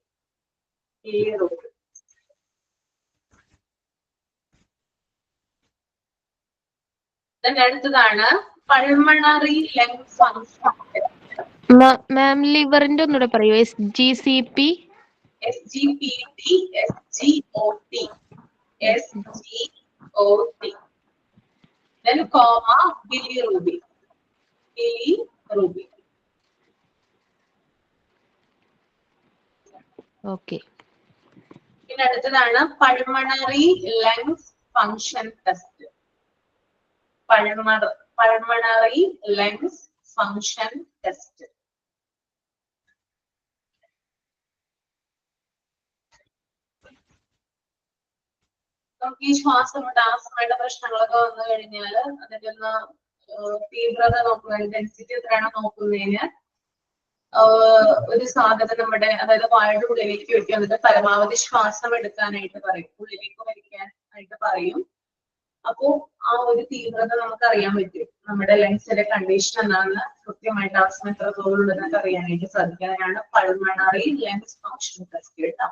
A: അടുത്തതാണ് പൾമണറി ലങ് ഫംഗ്ഷൻ.
G: മാം ലിവറിന്റെ ഒന്നുകൂടെ പറയൂ. SGCP,
A: SGPT, SGOT, SGOT. Then comma bilirubin.
G: Okay.
A: പിന്നെ അടുത്തതാണ് pulmonary lungs function test. Pulmonary lungs function test. നമുക്ക് ഈ ശ്വാസമുട്ടാസ്മയുടെ പ്രശ്നങ്ങളൊക്കെ വന്നു കഴിഞ്ഞാൽ അതിന്റെ ഒന്ന് തീവ്രത നോക്കുക, ഡെൻസിറ്റി എത്രയാണ് നോക്കുന്നതിന് ഒരു സാധ്യത നമ്മുടെ, അതായത് വായുടെ ഉള്ളിലേക്ക് വെക്കുക, എന്നിട്ട് പരമാവധി ശ്വാസം എടുക്കാനായിട്ട് പറയും, ഉള്ളിലേക്ക് വലിക്കാൻ ആയിട്ട് പറയും. അപ്പോ ആ ഒരു തീവ്രത നമുക്ക് അറിയാൻ പറ്റും. നമ്മുടെ ലങ്സിന്റെ കണ്ടീഷൻ എന്നാണ് കൃത്യമായിട്ട് ആസ്മ എത്രത്തോളം ഉള്ളതെന്നൊക്കെ അറിയാനായിട്ട് സാധിക്കും. അതിനാണ് പൾമണറി ലങ്സ് ഫംഗ്ഷൻ ടെസ്റ്റ് കേട്ടോ.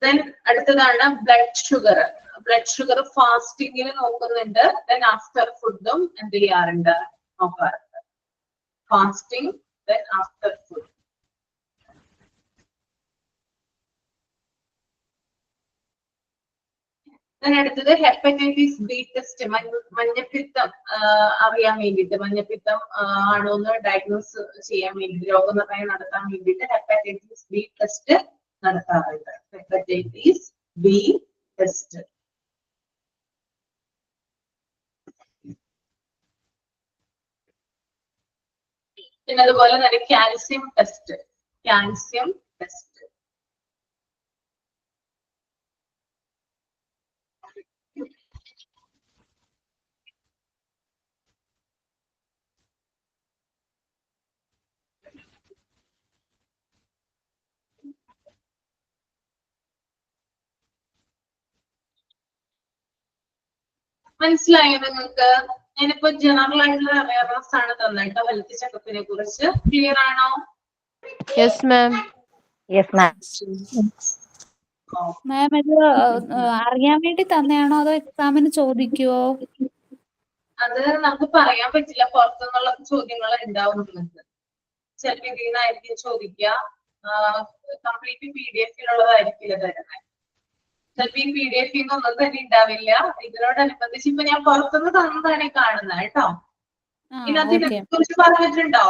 A: ദെൻ അടുത്തതാണ് ബ്ലഡ് ഷുഗർ. ബ്ലഡ് ഷുഗർ ഫാസ്റ്റിംഗിൽ നോക്കുന്നുണ്ട്. ദെൻ ആഫ്റ്റർ ഫുഡും എന്ത് ചെയ്യാറുണ്ട്? നോക്കാറുണ്ട്. Fasting, then after food. അടുത്തത് ഹെപ്പറ്റൈറ്റിസ് ബി ടെസ്റ്റ്. മഞ്ഞപ്പിത്തം അറിയാൻ വേണ്ടിയിട്ട്, മഞ്ഞപ്പിത്തം ആണോ എന്ന് ഡയഗ്നോസ് ചെയ്യാൻ വേണ്ടി, രോഗനിർണയം നടത്താൻ വേണ്ടിയിട്ട് ഹെപ്പറ്റൈറ്റിസ് ബി ടെസ്റ്റ് നടത്താറുണ്ട്. Hepatitis B test. പിന്നെ അതുപോലെ തന്നെ കാൽസ്യം ടെസ്റ്റ്. മനസ്സിലായോ നിങ്ങൾക്ക്? ഞാനിപ്പോ ജനറൽ ആയിട്ടുള്ള അവയർനെസ് ആണ് തന്നിട്ട് ഹെൽത്ത് ചെക്കപ്പിനെ കുറിച്ച്. ക്ലിയർ ആണോ?
G: Yes ma'am.
H: മാം ഇത് അറിയാൻ വേണ്ടി തന്നെയാണോ അതോ എക്സാമിന് ചോദിക്കുവോ?
A: അത് നമുക്ക് പറയാൻ പറ്റില്ല. പുറത്തുനിന്നുള്ള ചോദ്യങ്ങൾ ഉണ്ടാവുന്നുണ്ട്. ചില രീതിയിൽ നിന്നായിരിക്കും ചോദിക്കുക. കംപ്ലീറ്റ് PDF-ലുള്ളതായിരിക്കില്ല തരുന്നത്. ചിലപ്പോ ഈ PDF ഒന്നും തന്നെ ഉണ്ടാവില്ല. ഇതിനോടനുബന്ധിച്ച് ഇപ്പൊ ഞാൻ പുറത്തുനിന്ന് തന്നതാണ് കാണുന്നത് കേട്ടോ. ഇതിനകത്ത് ഇതിനെ കുറിച്ച് പറഞ്ഞിട്ടുണ്ടോ?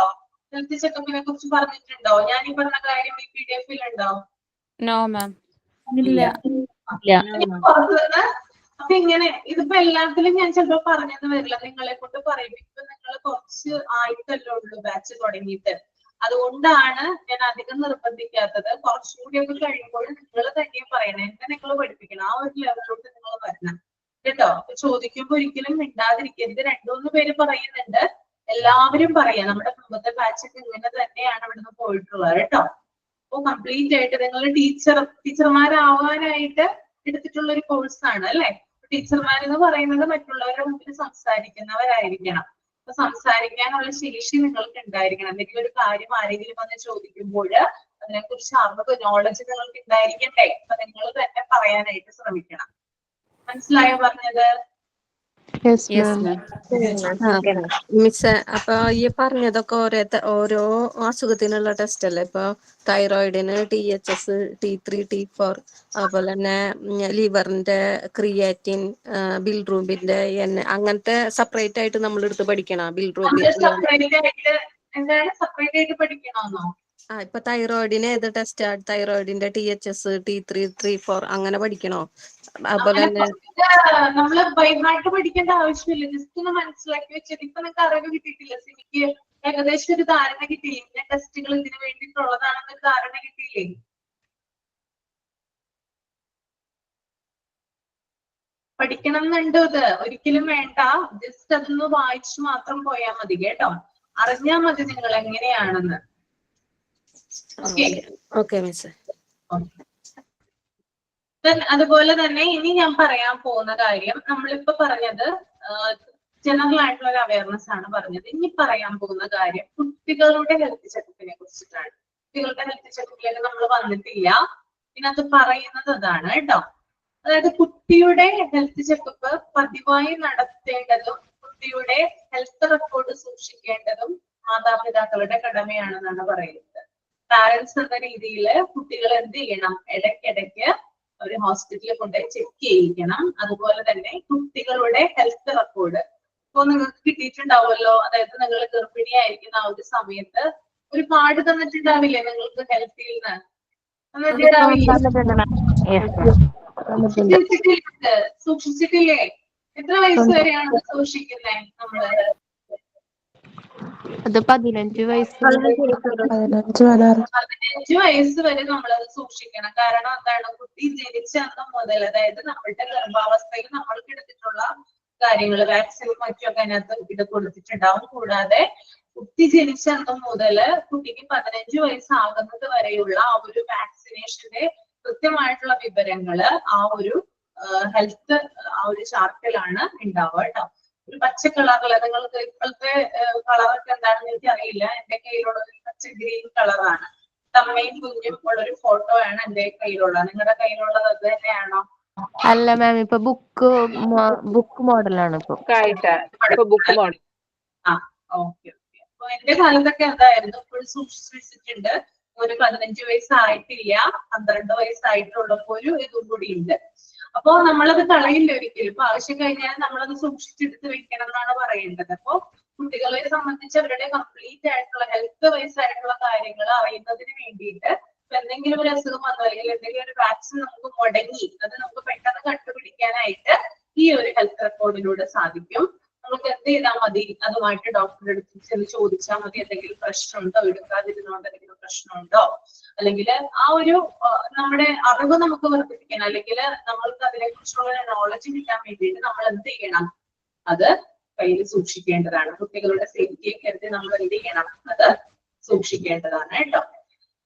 A: ഹെൽത്ത് ചെക്കപ്പിനെ കുറിച്ച് പറഞ്ഞിട്ടുണ്ടോ? ഞാൻ ഈ പറഞ്ഞ കാര്യം ഈ PDF-ലുണ്ടോ?
G: No ma'am.
H: ഇല്ല.
A: പുറത്തുനിന്ന് അപ്പൊ ഇങ്ങനെ ഇതിപ്പോ എല്ലാത്തിലും ഞാൻ ചിലപ്പോ പറഞ്ഞെന്ന് വരില്ല. നിങ്ങളെ കൊണ്ട് പറയും. ഇപ്പൊ നിങ്ങൾ കുറച്ച് ആയിട്ടല്ലേ ഉള്ളൂ ബാച്ച് തുടങ്ങിയിട്ട്. അതുകൊണ്ടാണ് ഞാൻ അധികം നിർബന്ധിക്കാത്തത്. കുറച്ചുകൂടി ഒക്കെ കഴിയുമ്പോൾ നിങ്ങൾ തന്നെ പറയണം. എന്നെ നിങ്ങൾ പഠിപ്പിക്കണം. ആ ഒരു ലെവലിലോട്ട് നിങ്ങൾ വരണം കേട്ടോ. അപ്പൊ ചോദിക്കുമ്പോ ഒരിക്കലും മിണ്ടാതിരിക്കരുത്. 2-3 പേര് പറയുന്നുണ്ട്. എല്ലാവരും പറയാം. നമ്മുടെ മുമ്പത്തെ ബാച്ചൊക്കെ ഇങ്ങനെ തന്നെയാണ് ഇവിടുന്ന് പോയിട്ടുള്ളത് കേട്ടോ. അപ്പോൾ കംപ്ലീറ്റ് ആയിട്ട് നിങ്ങൾ ടീച്ചർമാരാവാനായിട്ട് എടുത്തിട്ടുള്ള ഒരു കോഴ്സാണ് അല്ലെ. ടീച്ചർമാരെന്ന് പറയുന്നത് മറ്റുള്ളവരുടെ മുമ്പിൽ സംസാരിക്കുന്നവരായിരിക്കണം. അപ്പൊ സംസാരിക്കാനുള്ള ശേഷി നിങ്ങൾക്ക് ഉണ്ടായിരിക്കണം. എന്തെങ്കിലും ഒരു കാര്യം ആരെങ്കിലും വന്ന് ചോദിക്കുമ്പോൾ അതിനെക്കുറിച്ച് അറിവ് നോളജ് നിങ്ങൾക്ക് ഉണ്ടായിരിക്കട്ടെ. അപ്പൊ നിങ്ങൾ തന്നെ പറയാനായിട്ട് ശ്രമിക്കണം. മനസ്സിലായോ പറഞ്ഞത്?
I: മിസ്, അപ്പൊ ഈ പറഞ്ഞതൊക്കെ ഓരോ അസുഖത്തിനുള്ള ടെസ്റ്റ് അല്ലേ? ഇപ്പൊ തൈറോയിഡിന് THS, T3, T4, അതുപോലെ തന്നെ ലിവറിന്റെ ക്രിയാറ്റിൻ, ബിൽറൂബിന്റെ അങ്ങനത്തെ സെപ്പറേറ്റ് ആയിട്ട് നമ്മൾ എടുത്ത് പഠിക്കണം. ബിൽറൂബിൻ
A: എന്താണ് സെപ്പറേറ്റ് ആയിട്ട് പഠിക്കണമെന്നോ?
I: ഇപ്പൊ തൈറോയിഡിന് ഏത് ടെസ്റ്റ്? തൈറോയിഡിന്റെ THS, T3, T4 അങ്ങനെ പഠിക്കണോ? അതുപോലെ തന്നെ
A: നമ്മള് ബൈഹാർട്ട് പഠിക്കേണ്ട ആവശ്യമില്ല. ജസ്റ്റ് ഒന്ന് മനസ്സിലാക്കി വെച്ചത്. ഇപ്പൊ നിങ്ങൾക്ക് അറിവ് കിട്ടിയിട്ടില്ല? എനിക്ക് ഏകദേശം ഒരു ധാരണ കിട്ടിയില്ലേ? ഇന്ന ടെസ്റ്റുകൾ ഇതിനു വേണ്ടിയിട്ടുള്ളതാണെന്നൊരു ധാരണ കിട്ടിയില്ലേ? പഠിക്കണം എന്നുണ്ടോ? ഇത് ഒരിക്കലും വേണ്ട. ജസ്റ്റ് അതൊന്ന് വായിച്ചു മാത്രം പോയാൽ മതി കേട്ടോ. അറിഞ്ഞാൽ മതി നിങ്ങൾ എങ്ങനെയാണെന്ന്.
I: Okay miss.
A: അതുപോലെ തന്നെ ഇനി ഞാൻ പറയാൻ പോകുന്ന കാര്യം, നമ്മളിപ്പോ പറഞ്ഞത് ജനറൽ ആയിട്ടുള്ള ഒരു അവയർനെസ് ആണ് പറഞ്ഞത്. ഇനി പറയാൻ പോകുന്ന കാര്യം കുട്ടികളുടെ ഹെൽത്ത് ചെക്കപ്പിനെ കുറിച്ചിട്ടാണ്. കുട്ടികളുടെ ഹെൽത്ത് ചെക്കപ്പിലേക്ക് നമ്മൾ വന്നിട്ടില്ല. ഇതിനകത്ത് പറയുന്നത് അതാണ് കേട്ടോ. അതായത് കുട്ടിയുടെ ഹെൽത്ത് ചെക്കപ്പ് പതിവായി നടത്തേണ്ടതും കുട്ടിയുടെ ഹെൽത്ത് റെക്കോർഡ് സൂക്ഷിക്കേണ്ടതും മാതാപിതാക്കളുടെ കടമയാണെന്നാണ് പറയുന്നത്. പാരന്റ്സ് എന്ന രീതിയിൽ കുട്ടികൾ എന്ത് ചെയ്യണം? ഇടയ്ക്കിടയ്ക്ക് ഒരു ഹോസ്പിറ്റലിൽ കൊണ്ടുപോയി ചെക്ക് ചെയ്യിക്കണം. അതുപോലെ തന്നെ കുട്ടികളുടെ ഹെൽത്ത് റെക്കോർഡ് ഇപ്പൊ നിങ്ങൾക്ക് കിട്ടിയിട്ടുണ്ടാവുമല്ലോ. അതായത് നിങ്ങൾ ഗർഭിണിയായിരിക്കുന്ന ആ ഒരു സമയത്ത് ഒരു കാർഡ് തന്നിട്ടുണ്ടാവില്ലേ നിങ്ങൾക്ക് ഹെൽത്തിൽ നിന്ന്? സൂക്ഷിച്ചിട്ടില്ലേ? എത്ര വയസ്സ് വരെയാണ് സൂക്ഷിക്കുന്നത് നമ്മള്?
G: അത് 15 വയസ്സ്
A: 15 വയസ്സ് വരെ നമ്മളത് സൂക്ഷിക്കണം. കാരണം എന്താണ്? കുട്ടി ജനിച്ച അന്ന് മുതൽ, അതായത് നമ്മളുടെ ഗർഭാവസ്ഥയിൽ നമ്മൾക്ക് എടുത്തിട്ടുള്ള കാര്യങ്ങൾ, വാക്സിനും മറ്റൊക്കെ അതിനകത്ത് ഇത് കൊടുത്തിട്ടുണ്ടാവും. കൂടാതെ കുട്ടി ജനിച്ച അന്ന് മുതൽ കുട്ടിക്ക് 15 വയസ്സാകുന്നത് വരെയുള്ള ആ ഒരു വാക്സിനേഷന്റെ കൃത്യമായിട്ടുള്ള വിവരങ്ങള് ആ ഒരു ഹെൽത്ത് ആ ഒരു ചാർട്ടിലാണ് ഉണ്ടാവുക കേട്ടോ. ഒരു പച്ച കളറില്, നിങ്ങൾക്ക് ഇപ്പോഴത്തെ കളറൊക്കെ എന്താണെന്ന് എനിക്ക് അറിയില്ല. എന്റെ കയ്യിലുള്ള ഒരു പച്ച ഗ്രീൻ കളറാണ്. അമ്മയും കുഞ്ഞും ഉള്ളൊരു ഫോട്ടോ ആണ് എന്റെ കയ്യിലുള്ളത്. നിങ്ങളുടെ കയ്യിലുള്ളത് അത് തന്നെയാണോ?
G: അല്ല മാം, ഇപ്പൊ ബുക്ക് മോഡലാണ് ഇപ്പൊ ബുക്ക് മോഡൽ.
A: ആ, ഓക്കെ. അപ്പൊ എന്റെ കാലത്തൊക്കെ എന്തായിരുന്നു? ഇപ്പോൾ സൂക്ഷിച്ചു വെച്ചിട്ടുണ്ട്. ഒരു 15 വയസ്സായിട്ടില്ല, 12 വയസ്സായിട്ടുള്ളപ്പോ ഒരു ഇതും കൂടി ഉണ്ട്. അപ്പോ നമ്മളത് കളയില്ല ഒരിക്കലും. ഇപ്പൊ ആവശ്യം കഴിഞ്ഞാൽ നമ്മളത് സൂക്ഷിച്ചെടുത്ത് വെക്കണം എന്നാണ് പറയേണ്ടത്. അപ്പൊ കുട്ടികളെ സംബന്ധിച്ച് അവരുടെ കംപ്ലീറ്റ് ആയിട്ടുള്ള ഹെൽത്ത് വൈസ് ആയിട്ടുള്ള കാര്യങ്ങൾ അറിയുന്നതിന് വേണ്ടിയിട്ട് എന്തെങ്കിലും ഒരു അസുഖം വന്നു അല്ലെങ്കിൽ എന്തെങ്കിലും ഒരു വാക്സിൻ നമുക്ക് മുടങ്ങി അത് നമുക്ക് പെട്ടെന്ന് കണ്ടുപിടിക്കാനായിട്ട് ഈ ഒരു ഹെൽത്ത് റെക്കോർഡിലൂടെ സാധിക്കും. നമുക്ക് എന്ത് ചെയ്താൽ മതി? അതുമായിട്ട് ഡോക്ടറെ അടുത്ത് ചെന്ന് ചോദിച്ചാൽ മതി. എന്തെങ്കിലും പ്രശ്നമുണ്ടോ, എടുക്കാതിരുന്നോണ്ട് എന്തെങ്കിലും പ്രശ്നമുണ്ടോ, അല്ലെങ്കിൽ ആ ഒരു നമ്മുടെ അറിവ് നമുക്ക് വർദ്ധിപ്പിക്കണം, അല്ലെങ്കിൽ നമ്മൾക്ക് അതിനെ കുറിച്ചുള്ള നോളജ് കിട്ടാൻ വേണ്ടിയിട്ട് നമ്മൾ എന്ത് ചെയ്യണം? അത് കയ്യിൽ സൂക്ഷിക്കേണ്ടതാണ്. കുട്ടികളുടെ സേഫ്റ്റിയെ കരുതി നമ്മൾ എന്ത് ചെയ്യണം? അത് സൂക്ഷിക്കേണ്ടതാണ് കേട്ടോ.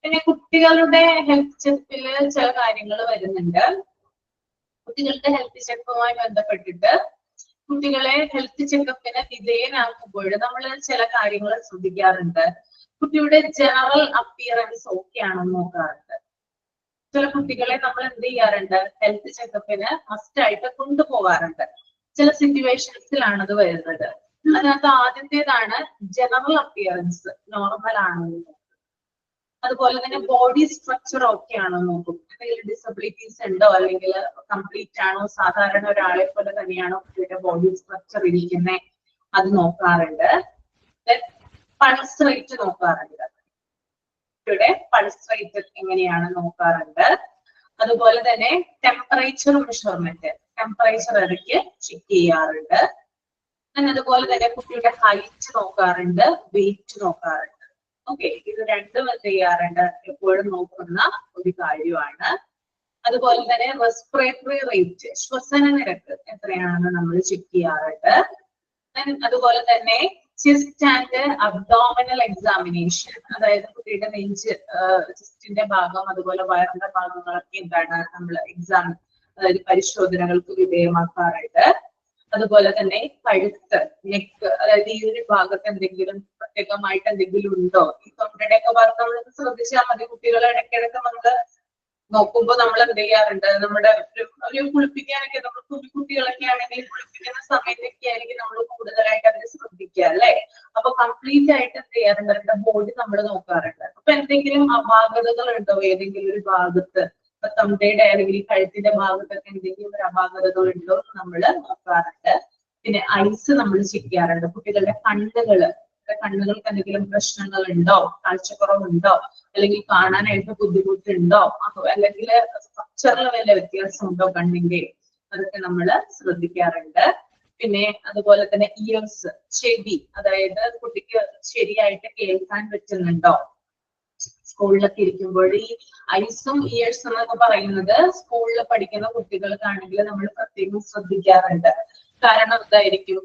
A: പിന്നെ കുട്ടികളുടെ ഹെൽത്ത് ചെക്കപ്പില് ചില കാര്യങ്ങൾ വരുന്നുണ്ട്. കുട്ടികളുടെ ഹെൽത്ത് ചെക്കപ്പുമായി ബന്ധപ്പെട്ടിട്ട് കുട്ടികളെ ഹെൽത്ത് ചെക്കപ്പിന് വിധേയനാക്കുമ്പോൾ നമ്മൾ ചില കാര്യങ്ങൾ ശ്രദ്ധിക്കാറുണ്ട്. കുട്ടിയുടെ ജനറൽ അപ്പിയറൻസ് ഓക്കെ ആണെന്ന് നോക്കാറുണ്ട്. ചില കുട്ടികളെ നമ്മൾ എന്ത് ചെയ്യാറുണ്ട്? ഹെൽത്ത് ചെക്കപ്പിന് മസ്റ്റ് ആയിട്ട് കൊണ്ടുപോകാറുണ്ട്. ചില സിറ്റുവേഷൻസിലാണ് അത് വരുന്നത്. അതിനകത്ത് ആദ്യത്തേതാണ് ജനറൽ അപ്പിയറൻസ് നോർമൽ ആണെന്ന്. അതുപോലെ തന്നെ ബോഡി സ്ട്രക്ചർ ഓക്കെ ആണോ നോക്കും. എന്തെങ്കിലും ഡിസബിലിറ്റീസ് ഉണ്ടോ, അല്ലെങ്കിൽ കംപ്ലീറ്റ് ആണോ, സാധാരണ ഒരാളെ പോലെ തന്നെയാണോ കുട്ടിയുടെ ബോഡി സ്ട്രക്ചർ ഇരിക്കുന്നത്, അത് നോക്കാറുണ്ട്. പൾസ് റേറ്റ് നോക്കാറുണ്ട്. കുട്ടിയുടെ പൾസ് റേറ്റ് എങ്ങനെയാണ് നോക്കാറുണ്ട്. അതുപോലെ തന്നെ ടെമ്പറേച്ചർ മെഷർമെന്റ്, ടെമ്പറേച്ചർ ഇടയ്ക്ക് ചെക്ക് ചെയ്യാറുണ്ട്. അതുപോലെ തന്നെ കുട്ടിയുടെ ഹൈറ്റ് നോക്കാറുണ്ട്, വെയിറ്റ് നോക്കാറുണ്ട്. ഓക്കെ, ഇത് രണ്ടും എന്ത് ചെയ്യാറുണ്ട്? എപ്പോഴും നോക്കുന്ന ഒരു കാര്യമാണ്. അതുപോലെ തന്നെ റെസ്പിറേറ്ററി റേറ്റ്, ശ്വസന നിരക്ക് എത്രയാണെന്ന് നമ്മൾ ചെക്ക് ചെയ്യാറുണ്ട്. അതുപോലെ തന്നെ ചെസ്റ്റ് ആൻഡ് അബ്ഡോമിനൽ എക്സാമിനേഷൻ, അതായത് കുട്ടിയുടെ നെഞ്ച്, ചെസ്റ്റിന്റെ ഭാഗം അതുപോലെ വയറിന്റെ ഭാഗങ്ങളൊക്കെ എന്താണ് നമ്മൾ എക്സാം, അതായത് പരിശോധനകൾക്ക് വിധേയമാക്കാറുണ്ട്. അതുപോലെ തന്നെ കഴുത്ത്, നെക്ക്, അതായത് ഈ ഒരു ഭാഗത്ത് എന്തെങ്കിലും പ്രത്യേകമായിട്ട് എന്തെങ്കിലും ഉണ്ടോ, ഈ തൊണ്ടയുടെ ഒക്കെ ഭാഗത്ത് നമ്മൾ ശ്രദ്ധിച്ചാൽ മതി. കുട്ടികളെ ഇടയ്ക്കിടയ്ക്ക് നമ്മള് നോക്കുമ്പോൾ നമ്മൾ എന്ത് ചെയ്യാറുണ്ട്, നമ്മുടെ ഒരു കുളിപ്പിക്കാനൊക്കെ നമ്മൾ കുട്ടികളൊക്കെ ആണെങ്കിൽ കുളിപ്പിക്കുന്ന സമയത്തൊക്കെ ആയിരിക്കും നമ്മൾ കൂടുതലായിട്ട് അതിനെ ശ്രദ്ധിക്കുക അല്ലെ. അപ്പൊ കംപ്ലീറ്റ് ആയിട്ട് എന്ത് ചെയ്യാറുണ്ട്, അവരുടെ ബോഡി നമ്മൾ നോക്കാറുണ്ട്. അപ്പൊ എന്തെങ്കിലും അപാകതകൾ ഉണ്ടോ ഏതെങ്കിലും ഒരു ഭാഗത്ത്, ഇപ്പൊ തൊണ്ടയുടെ അല്ലെങ്കിൽ കഴുത്തിന്റെ ഭാഗത്തൊക്കെ എന്തെങ്കിലും ഒരു അപാകതകൾ ഉണ്ടോ എന്ന് നമ്മൾ നോക്കാറുണ്ട്. പിന്നെ ഐസ് നമ്മൾ ചെക്ക് ചെയ്യാറുണ്ട്. കുട്ടികളുടെ കണ്ണുകൾക്ക് എന്തെങ്കിലും പ്രശ്നങ്ങൾ ഉണ്ടോ, കാഴ്ചക്കുറവുണ്ടോ, അല്ലെങ്കിൽ കാണാനായിട്ട് ബുദ്ധിമുട്ടുണ്ടോ, അല്ലെങ്കിൽ സ്ട്രക്ചറിൽ വല്ല വ്യത്യാസമുണ്ടോ കണ്ണിന്റെ, അതൊക്കെ നമ്മൾ ശ്രദ്ധിക്കാറുണ്ട്. പിന്നെ അതുപോലെ തന്നെ ഇയേഴ്സ്, ചെവി, അതായത് കുട്ടിക്ക് ശരിയായിട്ട് കേൾക്കാൻ പറ്റുന്നുണ്ടോ. സ്കൂളിലൊക്കെ ഇരിക്കുമ്പോൾ ഈ ഐസും ഇയേഴ്സും എന്നൊക്കെ പറയുന്നത് സ്കൂളിൽ പഠിക്കുന്ന കുട്ടികൾക്കാണെങ്കിൽ നമ്മൾ പ്രത്യേകം ശ്രദ്ധിക്കാറുണ്ട്. കാരണം എന്തായിരിക്കും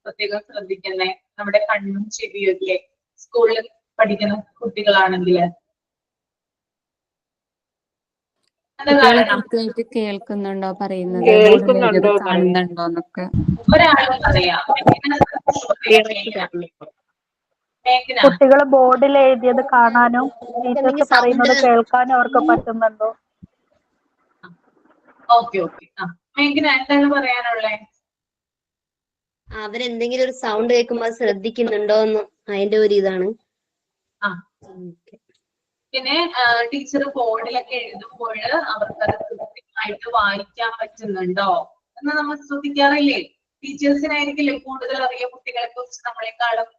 A: പ്രത്യേകം ശ്രദ്ധിക്കുന്നേ, നമ്മുടെ കണ്ണും ചെവിയും ഒക്കെ സ്കൂളിൽ പഠിക്കുന്ന കുട്ടികളാണെങ്കിൽ
J: കുട്ടികളെ കൃത്യമായിട്ട് കേൾക്കുന്നുണ്ടോ പറയുന്നത്, കാണുന്നുണ്ടോന്നൊക്കെ
A: ഒരാളും പറയാം.
H: കുട്ടികൾ ബോർഡിൽ എഴുതിയത് കാണാനും ടീച്ചേഴ്സ് പറയുന്നത് കേൾക്കാനും അവർക്ക് പറ്റുന്നുണ്ടോ?
A: Okay okay. മേഘന എന്താണ് പറയാനുള്ളേ?
D: അവരെന്തെങ്കിലും ഒരു സൗണ്ട് കേൾക്കുമ്പോൾ അത് ശ്രദ്ധിക്കുന്നുണ്ടോന്ന്, അതിന്റെ ഒരു ഇതാണ്.
A: പിന്നെ ടീച്ചർ ബോർഡിലൊക്കെ എഴുതുമ്പോൾ അവർക്കത് കൃത്യമായിട്ട് വായിക്കാൻ പറ്റുന്നുണ്ടോ എന്ന് നമ്മൾ ശ്രദ്ധിക്കാറില്ലേ? ടീച്ചേഴ്സിനായിരിക്കില്ലേ കൂടുതൽ അറിയാം കുട്ടികളെ കുറിച്ച് നമ്മളെക്കാളും.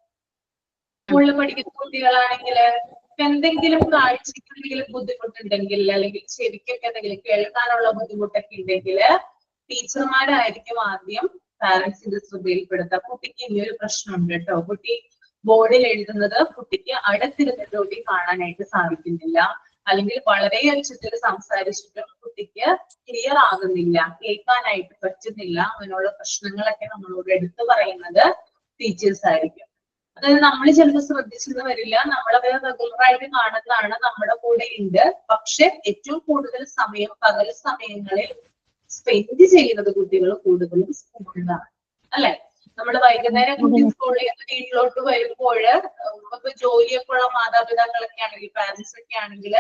A: സ്കൂളിൽ പഠിക്കുന്ന കുട്ടികളാണെങ്കിൽ എന്തെങ്കിലും കാഴ്ചയ്ക്ക് എന്തെങ്കിലും ബുദ്ധിമുട്ടുണ്ടെങ്കിൽ, അല്ലെങ്കിൽ ചെവിക്കൊക്കെ എന്തെങ്കിലും കേൾക്കാനുള്ള ബുദ്ധിമുട്ടൊക്കെ ഉണ്ടെങ്കിൽ ടീച്ചർമാരായിരിക്കും ആദ്യം പാരന്റ്സിന്റെ ശ്രദ്ധയിൽപ്പെടുത്തുക. കുട്ടിക്ക് ഇനിയൊരു പ്രശ്നമുണ്ട് കേട്ടോ, കുട്ടി ബോർഡിൽ എഴുതുന്നത് കുട്ടിക്ക് അടുത്തിരുന്നിട്ട് കാണാനായിട്ട് സാധിക്കുന്നില്ല, അല്ലെങ്കിൽ വളരെ ഉച്ചത്തിൽ സംസാരിച്ചിട്ടും കുട്ടിക്ക് ക്ലിയർ ആകുന്നില്ല, കേൾക്കാനായിട്ട് പറ്റുന്നില്ല, അങ്ങനെയുള്ള പ്രശ്നങ്ങളൊക്കെ നമ്മളോട് എടുത്തു പറയുന്നത് ടീച്ചേഴ്സ് ആയിരിക്കും. അതായത് നമ്മൾ ചിലപ്പോൾ ശ്രദ്ധിച്ചെന്ന് വരില്ല, നമ്മളത് റെഗുലറായിട്ട് കാണുന്നതാണ്, നമ്മുടെ കൂടെ ഉണ്ട്. പക്ഷെ ഏറ്റവും കൂടുതൽ സമയം പകൽ സമയങ്ങളിൽ സ്പെൻഡ് ചെയ്യുന്നത് കുട്ടികൾ കൂടുതലും സ്കൂളിലാണ് അല്ലെ. നമ്മൾ വൈകുന്നേരം കുട്ടി സ്കൂളിൽ വീട്ടിലോട്ട് വരുമ്പോൾ ഇപ്പൊ ജോലിയൊക്കെ ഉള്ള മാതാപിതാക്കളൊക്കെ ആണെങ്കിൽ, പാരന്റ്സ് ഒക്കെ ആണെങ്കിൽ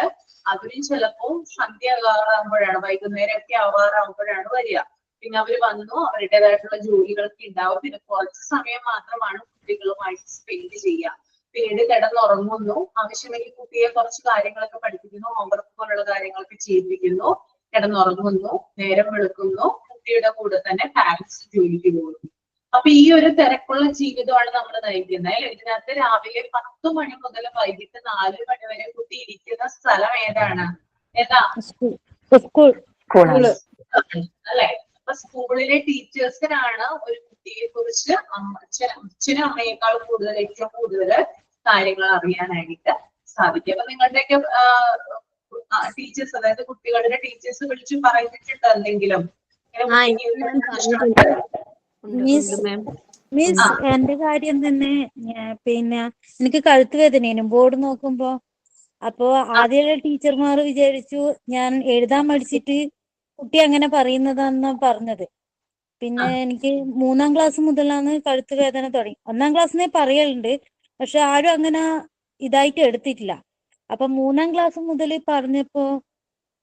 A: അവരും ചിലപ്പോൾ സന്ധ്യ ആവാറാകുമ്പോഴാണ്, വൈകുന്നേരം ഒക്കെ ആവാറാകുമ്പോഴാണ് വരിക. പിന്നെ അവര് വന്നു അവരുടേതായിട്ടുള്ള ജോലികളൊക്കെ ഉണ്ടാവും. പിന്നെ കുറച്ച് സമയം മാത്രമാണ് കുട്ടികളുമായിട്ട് സ്പെൻഡ് ചെയ്യുക. പിന്നീട് കിടന്നുറങ്ങുന്നു, ആവശ്യമെങ്കിൽ കുട്ടിയെ കുറച്ച് കാര്യങ്ങളൊക്കെ പഠിപ്പിക്കുന്നു, ഹോംവർക്ക് പോലുള്ള കാര്യങ്ങളൊക്കെ ചെയ്യിപ്പിക്കുന്നു, കിടന്നുറങ്ങുന്നു, നേരം വെളുക്കുന്നു, കുട്ടിയുടെ കൂടെ തന്നെ പാരന്റ്സ് ജോലിക്ക് പോകുന്നു. അപ്പൊ ഈ ഒരു തിരക്കുള്ള ജീവിതമാണ് നമ്മൾ നയിക്കുന്നത് അല്ലെ. ഇതിനകത്ത് രാവിലെ 10 മണി മുതൽ വൈകിട്ട് 4 മണി വരെ കുട്ടി ഇരിക്കുന്ന സ്ഥലം ഏതാണ്? ഏതാ? അല്ലെ. അപ്പൊ സ്കൂളിലെ ടീച്ചേഴ്സിനാണ് ഒരു കുട്ടിയെ കുറിച്ച് അച്ഛനും അമ്മയേക്കാൾ കൂടുതൽ, ഏറ്റവും കൂടുതൽ കാര്യങ്ങൾ അറിയാനായിട്ട് സാധിക്കും. അപ്പൊ നിങ്ങളുടെയൊക്കെ ടീച്ചേഴ്സ്, അതായത് കുട്ടികളുടെ ടീച്ചേഴ്സ് വിളിച്ചു പറഞ്ഞിട്ടുണ്ട് എന്തെങ്കിലും?
H: മിസ് എന്റെ കാര്യം തന്നെ, പിന്നെ എനിക്ക് കഴുത്ത് വേദനയാണ് ബോർഡ് നോക്കുമ്പോ. അപ്പൊ ആദ്യമുള്ള ടീച്ചർമാർ വിചാരിച്ചു ഞാൻ എഴുതാൻ മടിച്ചിട്ട് കുട്ടി അങ്ങനെ പറയുന്നതാന്നാ പറഞ്ഞത്. പിന്നെ എനിക്ക് 3-ാം ക്ലാസ് മുതലാണ് കഴുത്ത് വേദന തുടങ്ങി. 1-ാം ക്ലാസ്സിനെ പറയലുണ്ട്, പക്ഷെ ആരും അങ്ങനെ ഇതായിട്ട് എടുത്തിട്ടില്ല. അപ്പൊ 3-ാം ക്ലാസ് മുതൽ പറഞ്ഞപ്പോ